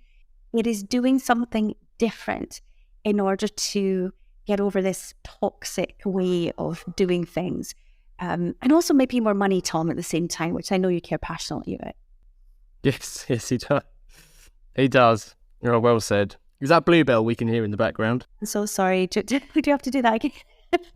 It is doing something different in order to get over this toxic way of doing things. And also making more money, Tom, at the same time, which I know you care passionately about. Yes, he does. He does. Oh, well said. Is that Bluebell we can hear in the background? I'm so sorry. Do you have to do that again?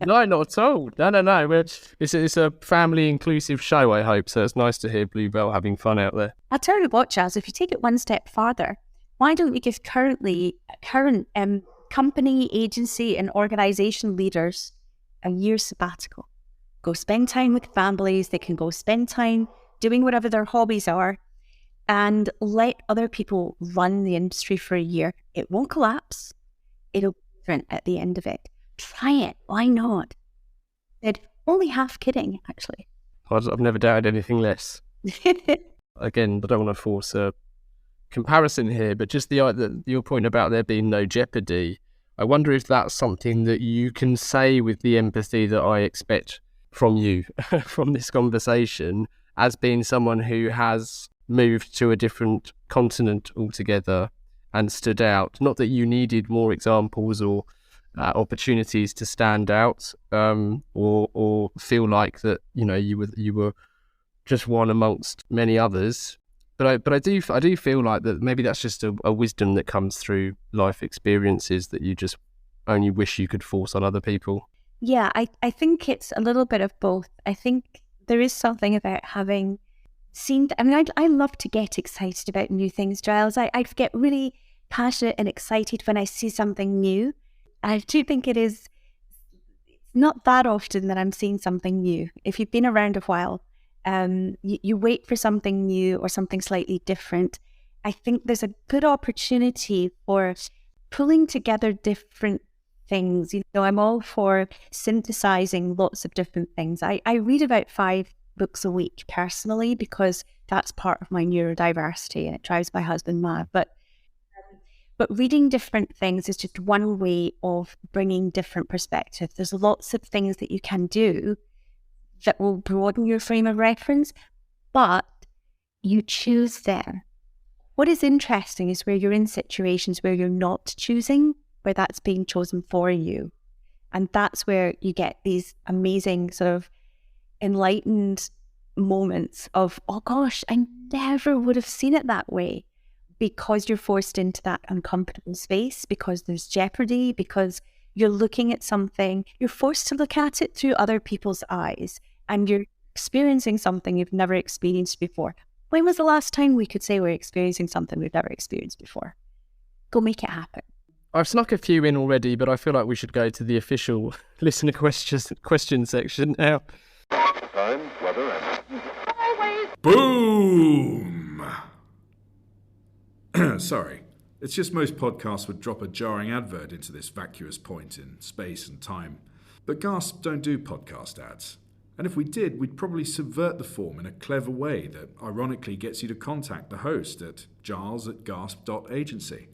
No, not at all. No. It's a family inclusive show, I hope. So it's nice to hear Bluebell having fun out there. I'll tell you what, Giles, if you take it one step farther, why don't we give current company, agency and organisation leaders a year's sabbatical? Go spend time with families. They can go spend time doing whatever their hobbies are and let other people run the industry for a year. It won't collapse. It'll be different at the end of it. Try it. Why not? They're only half kidding, actually. I've never doubted anything less. Again, I don't want to force a comparison here, but just your point about there being no jeopardy, I wonder if that's something that you can say with the empathy that I expect from you, from this conversation, as being someone who has moved to a different continent altogether and stood out. Not that you needed more examples or opportunities to stand out, or feel like that you were just one amongst many others. But I do feel like that maybe that's just a wisdom that comes through life experiences that you just only wish you could force on other people. Yeah, I think it's a little bit of both. I think there is something about having seen... I love to get excited about new things, Giles. I get really passionate and excited when I see something new. I do think it's not that often that I'm seeing something new. If you've been around a while, you wait for something new or something slightly different. I think there's a good opportunity for pulling together different things. I'm all for synthesizing lots of different things. I read about 5 books a week personally because that's part of my neurodiversity and it drives my husband mad. But reading different things is just one way of bringing different perspectives. There's lots of things that you can do that will broaden your frame of reference, but you choose them. What is interesting is where you're in situations where you're not choosing, where that's being chosen for you. And that's where you get these amazing sort of enlightened moments of, oh gosh, I never would have seen it that way, because you're forced into that uncomfortable space, because there's jeopardy, because you're looking at something, you're forced to look at it through other people's eyes, and you're experiencing something you've never experienced before. When was the last time we could say we're experiencing something we've never experienced before? Go make it happen. I've snuck a few in already, but I feel like we should go to the official listener question section now. Time, weather, and... Boom! Sorry. It's just most podcasts would drop a jarring advert into this vacuous point in space and time. But Gasp don't do podcast ads. And if we did, we'd probably subvert the form in a clever way that ironically gets you to contact the host at giles@gasp.agency.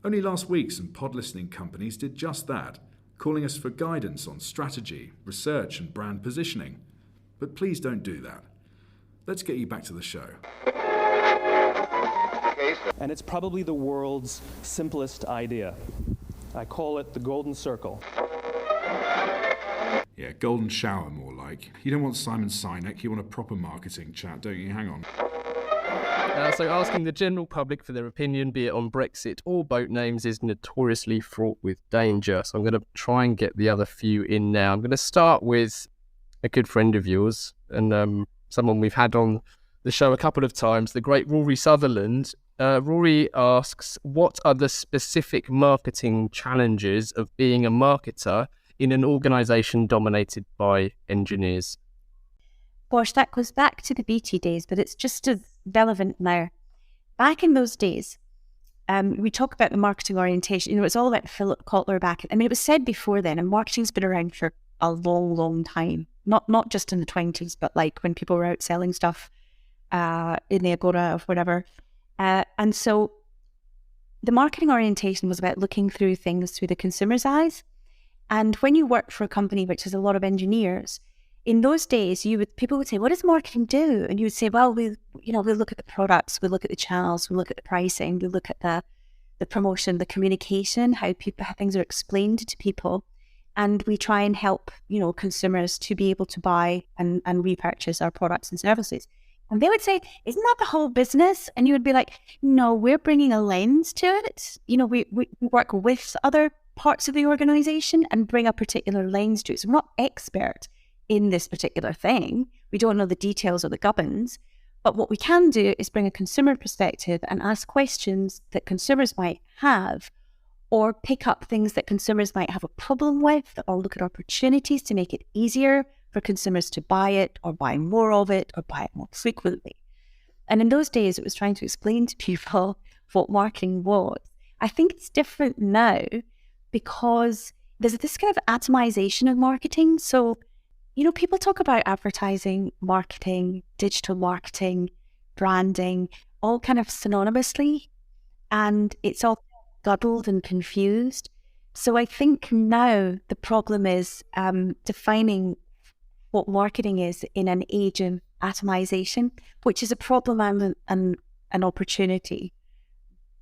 Only last week, some pod listening companies did just that, calling us for guidance on strategy, research, and brand positioning. But please don't do that. Let's get you back to the show. And it's probably the world's simplest idea. I call it the golden circle. Yeah, golden shower more like. You don't want Simon Sinek, you want a proper marketing chat, don't you? Hang on. So asking the general public for their opinion, be it on Brexit or boat names, is notoriously fraught with danger. So I'm going to try and get the other few in now. I'm going to start with a good friend of yours and someone we've had on the show a couple of times, the great Rory Sutherland. Rory asks, what are the specific marketing challenges of being a marketer in an organisation dominated by engineers? Gosh, that goes back to the BT days, but it's just as relevant now. Back in those days, we talk about the marketing orientation. It's all about Philip Kotler back. It was said before then, and marketing's been around for a long, long time. Not just in the 20s, but like when people were out selling stuff in the Agora or whatever. And so the marketing orientation was about looking through things through the consumer's eyes. And when you work for a company which has a lot of engineers, in those days, people would say, "What does marketing do?" And you would say, "Well, we look at the products, we look at the channels, we look at the pricing, we look at the promotion, the communication, how things are explained to people, and we try and help consumers to be able to buy and repurchase our products and services." And they would say, "Isn't that the whole business?" And you would be like, "No, we're bringing a lens to it. We work with other parts of the organization and bring a particular lens to it. So we're not expert in this particular thing. We don't know the details or the gubbins. But what we can do is bring a consumer perspective and ask questions that consumers might have, or pick up things that consumers might have a problem with, or look at opportunities to make it easier for consumers to buy it or buy more of it or buy it more frequently." And in those days, it was trying to explain to people what marketing was. I think it's different now because there's this kind of atomization of marketing. So, people talk about advertising, marketing, digital marketing, branding, all kind of synonymously, and it's all muddled and confused. So I think now the problem is defining what marketing is in an age of atomization, which is a problem and an opportunity,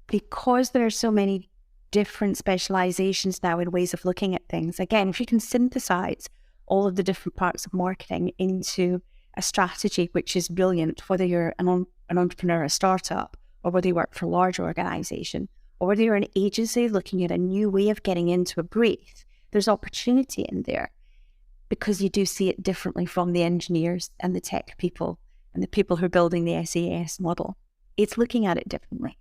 because there are so many different specializations now in ways of looking at things. Again, if you can synthesize all of the different parts of marketing into a strategy, which is brilliant, whether you're an entrepreneur, a startup, or whether you work for a large organization, or whether you're an agency looking at a new way of getting into a brief, there's opportunity in there because you do see it differently from the engineers and the tech people and the people who are building the SaaS model. It's looking at it differently.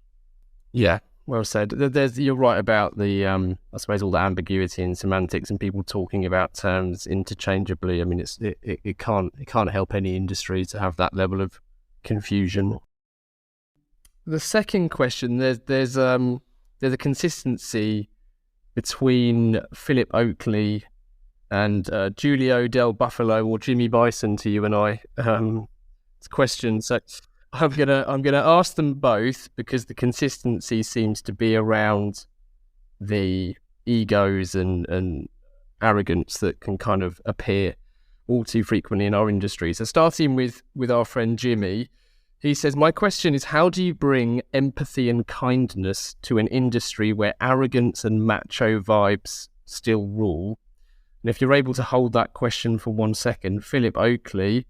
Yeah, well said. You're right about the, I suppose, all the ambiguity and semantics and people talking about terms interchangeably. I mean, it can't help any industry to have that level of confusion. The second question, there's a consistency between Philip Oakley and Julio Del Buffalo, or Jimmy Bison to you and I. It's a question. So I'm gonna ask them both because the consistency seems to be around the egos and arrogance that can kind of appear all too frequently in our industry. So starting with our friend Jimmy, he says, "My question is, how do you bring empathy and kindness to an industry where arrogance and macho vibes still rule?" And if you're able to hold that question for 1 second, Philip Oakley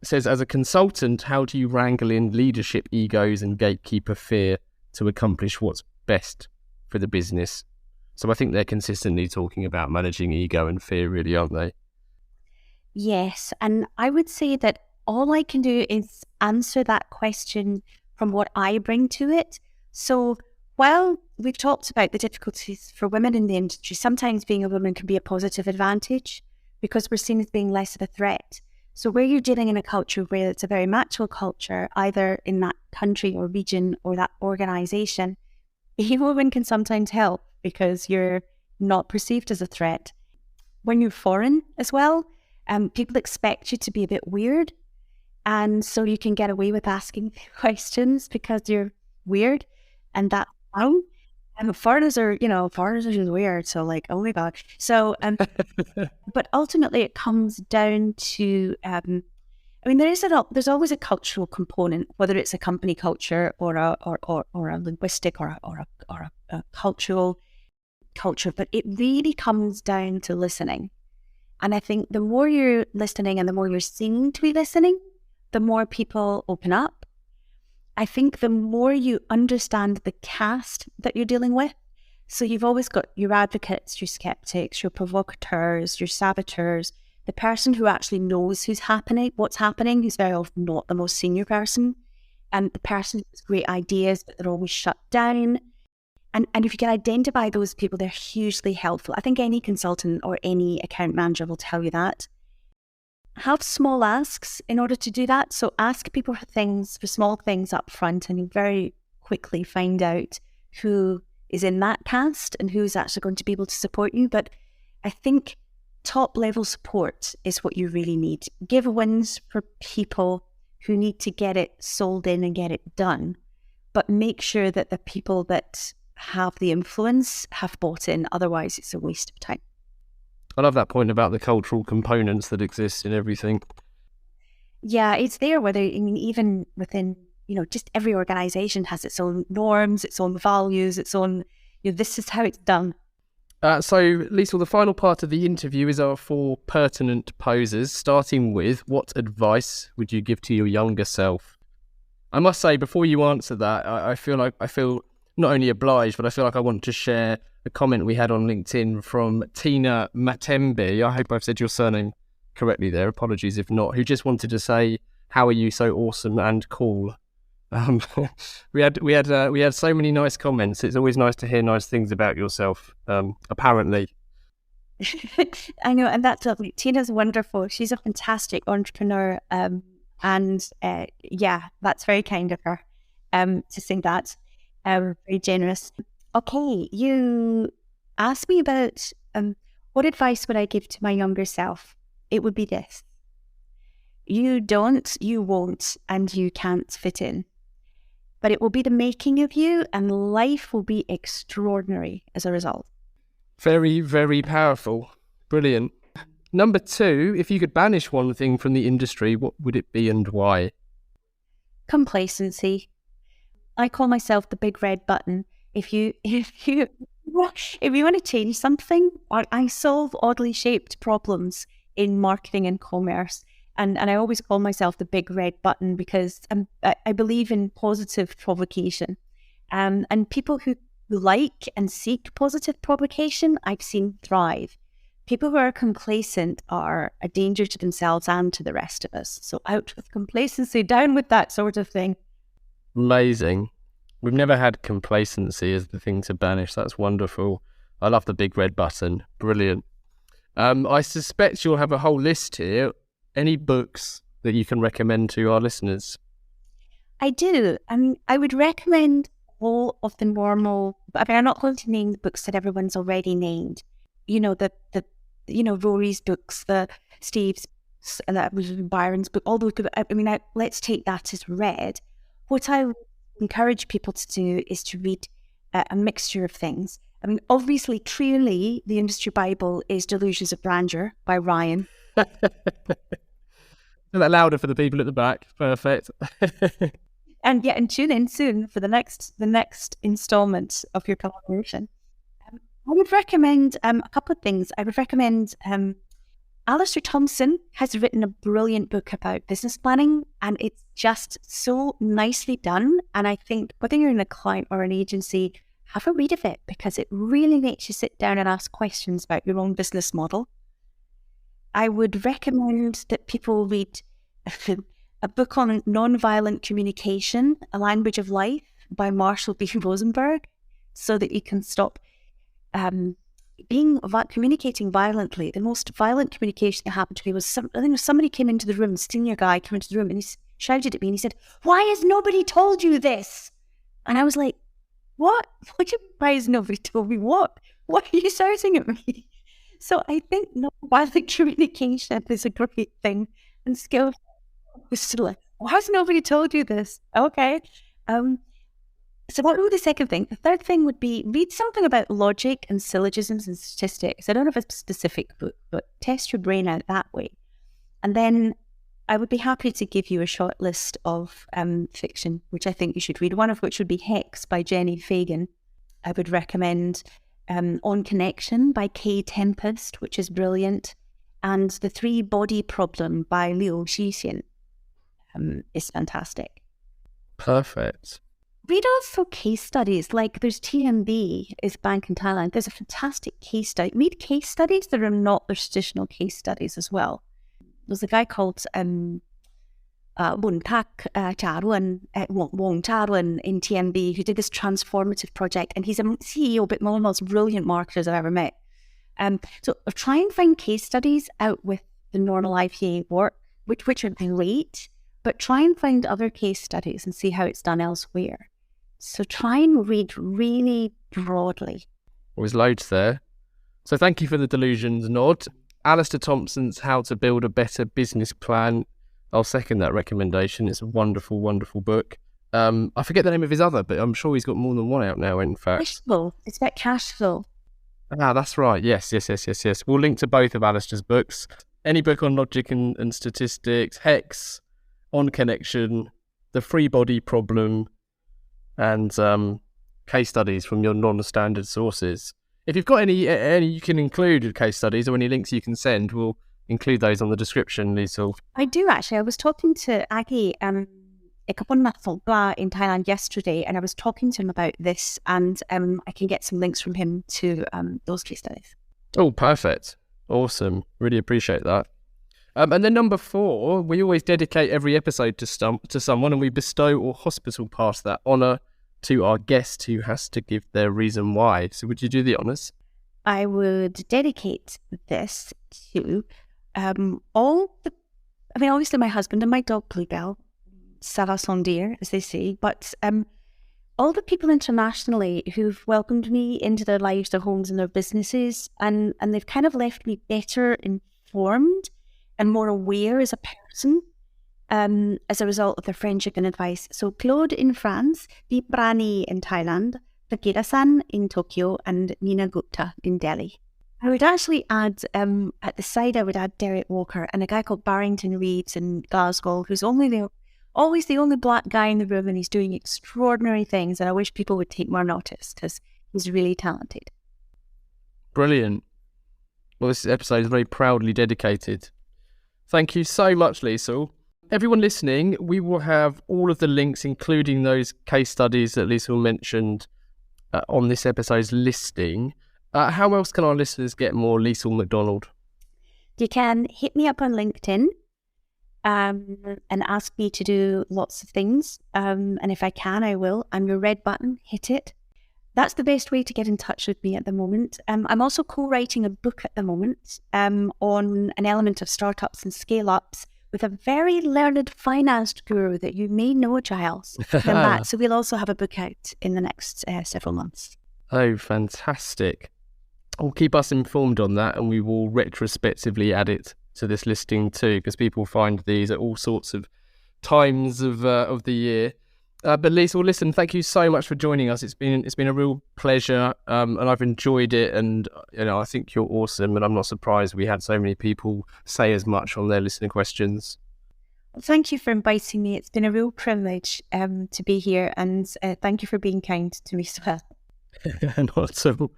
says, "As a consultant, how do you wrangle in leadership egos and gatekeeper fear to accomplish what's best for the business?" So I think they're consistently talking about managing ego and fear, really, aren't they? Yes, and I would say that all I can do is answer that question from what I bring to it. So while we've talked about the difficulties for women in the industry, sometimes being a woman can be a positive advantage because we're seen as being less of a threat. So where you're dealing in a culture where it's a very macho culture, either in that country or region or that organization, being a woman can sometimes help because you're not perceived as a threat. When you're foreign as well, people expect you to be a bit weird. And so you can get away with asking questions because you're weird, and that's fine. And foreigners are just weird. So like, oh my God. So, but ultimately it comes down to, there's always a cultural component, whether it's a company culture or a linguistic or a cultural culture, but it really comes down to listening. And I think the more you're listening and the more you're seen to be listening, the more people open up. I think the more you understand the cast that you're dealing with. So you've always got your advocates, your skeptics, your provocateurs, your saboteurs, the person who actually knows what's happening, who's very often not the most senior person, and the person who has great ideas, but they're always shut down. And if you can identify those people, they're hugely helpful. I think any consultant or any account manager will tell you that. Have small asks in order to do that. So ask people for small things up front, and you very quickly find out who is in that cast and who's actually going to be able to support you. But I think top level support is what you really need. Give wins for people who need to get it sold in and get it done, but make sure that the people that have the influence have bought in. Otherwise, it's a waste of time. I love that point about the cultural components that exist in everything. Yeah, it's there. Even within, just every organization has its own norms, its own values, its own, this is how it's done. So, Lisl, the final part of the interview is our 4 pertinent poses, starting with, what advice would you give to your younger self? I must say, before you answer that, I feel not only obliged, but I feel like I want to share a comment we had on LinkedIn from Tina Matembe. I hope I've said your surname correctly there. Apologies if not. Who just wanted to say, "How are you so awesome and cool?" We had so many nice comments. It's always nice to hear nice things about yourself. Apparently, I know, and that's lovely. Tina's wonderful. She's a fantastic entrepreneur, and that's very kind of her to say that. Very generous. Okay, you asked me about what advice would I give to my younger self. It would be this: you don't, you won't, and you can't fit in. But it will be the making of you, and life will be extraordinary as a result. very, very powerful. Brilliant. Number 2, if you could banish one thing from the industry, what would it be and why? Complacency. I call myself the big red button. If you want to change something, I solve oddly shaped problems in marketing and commerce. And I always call myself the big red button because I believe in positive provocation. And people who like and seek positive provocation, I've seen thrive. People who are complacent are a danger to themselves and to the rest of us. So out with complacency, down with that sort of thing. Amazing. We've never had complacency as the thing to banish. That's wonderful. I love the big red button. Brilliant. I suspect you'll have a whole list here. Any books that you can recommend to our listeners? I do. I would recommend all of the normal. I'm not going to name the books that everyone's already named. Rory's books, the Steve's, and that was Byron's book. All those. Let's take that as read. What I would encourage people to do is to read a mixture of things. Obviously, clearly, the industry Bible is Delusions of Grandeur by Ryan. Is that louder for the people at the back? Perfect. And tune in soon for the next installment of your collaboration. I would recommend a couple of things. I would recommend Alistair Thompson has written a brilliant book about business planning, and it's just so nicely done. And I think whether you're in a client or an agency, have a read of it because it really makes you sit down and ask questions about your own business model. I would recommend that people read a book on nonviolent communication, A Language of Life by Marshall B. Rosenberg, so that you can stop communicating violently. The most violent communication that happened to me was somebody came into the room, a senior guy came into the room, and he shouted at me and he said, "Why has nobody told you this?" And I was like, "What? Why has nobody told me what? What are you shouting at me?" So I think nonviolent communication is a great thing, and skill was still like, "Why has nobody told you this?" Okay. So what would be the second thing? The third thing would be read something about logic and syllogisms and statistics. I don't have a specific book, but test your brain out that way. And then I would be happy to give you a short list of fiction, which I think you should read, one of which would be Hex by Jenny Fagan. I would recommend On Connection by Kay Tempest, which is brilliant, and The Three Body Problem by Leo Shishin is fantastic. Perfect. Read also case studies, like there's TMB, is Bank in Thailand. There's a fantastic case study. Read case studies that are not their traditional case studies as well. There's a guy called Wong Charuan in TMB who did this transformative project, and he's a CEO, but one of the most brilliant marketers I've ever met. So try and find case studies out with the normal IPA work, which are great, but try and find other case studies and see how it's done elsewhere. So try and read really broadly. Always loads there. So thank you for the delusions nod. Alistair Thompson's How to Build a Better Business Plan I'll second that recommendation. It's a wonderful, wonderful book. I forget the name of his other, but I'm sure he's got more than one out now, in fact. Cash flow. It's about cash flow. Ah, that's right. Yes. We'll link to both of Alistair's books. Any book on logic and statistics, Hex, On Connection, The Free Body Problem, and case studies from your non-standard sources. If you've got any you can include case studies or any links you can send, we'll include those on the description, Lisl. I do actually. I was talking to Aggie in Thailand yesterday, and I was talking to him about this, and I can get some links from him to those case studies. Oh, perfect. Awesome. Really appreciate that. And then number 4, we always dedicate every episode to someone, and we bestow or hospital pass that honour to our guest who has to give their reason why. So would you do the honours? I would dedicate this to obviously my husband and my dog Bluebell, Sarah Sondier, as they say, but all the people internationally who've welcomed me into their lives, their homes and their businesses, and they've kind of left me better informed and more aware as a person as a result of their friendship and advice. So Claude in France, Deep Rani in Thailand, Takeda-san in Tokyo, and Nina Gupta in Delhi. I would actually add, at the side, I would add Derek Walker and a guy called Barrington Reeves in Glasgow, who's always the only black guy in the room, and he's doing extraordinary things, and I wish people would take more notice because he's really talented. Brilliant. Well, this episode is very proudly dedicated. Thank you so much, Lisl. Everyone listening, we will have all of the links, including those case studies that Lisl mentioned on this episode's listing. How else can our listeners get more Lisl MacDonald? You can hit me up on LinkedIn and ask me to do lots of things. And if I can, I will. I'm your red button. Hit it. That's the best way to get in touch with me at the moment. I'm also co-writing a book at the moment on an element of startups and scale-ups with a very learned finance guru that you may know, Giles. So we'll also have a book out in the next several months. Oh, fantastic. Well, keep us informed on that, and we will retrospectively add it to this listing too, because people find these at all sorts of times of the year. But Lisl, listen, thank you so much for joining us. It's been a real pleasure, and I've enjoyed it. And I think you're awesome, and I'm not surprised we had so many people say as much on their listener questions. Well, thank you for inviting me. It's been a real privilege to be here, and thank you for being kind to me as well. Not at all.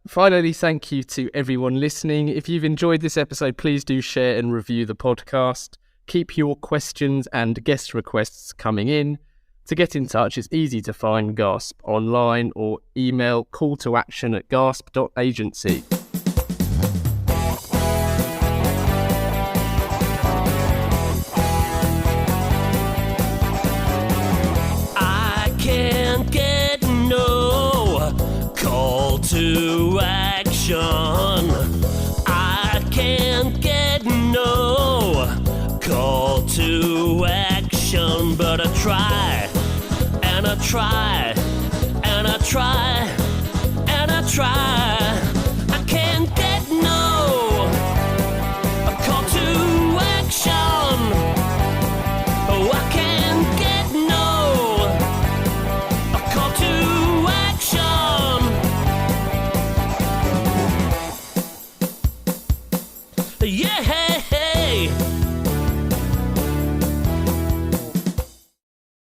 Finally, thank you to everyone listening. If you've enjoyed this episode, please do share and review the podcast. Keep your questions and guest requests coming in. To get in touch, it's easy to find Gasp online or email calltoaction@gasp.agency. I can't get no call to action. I can't get no call to action, but I try. And I try, and I try, and I try.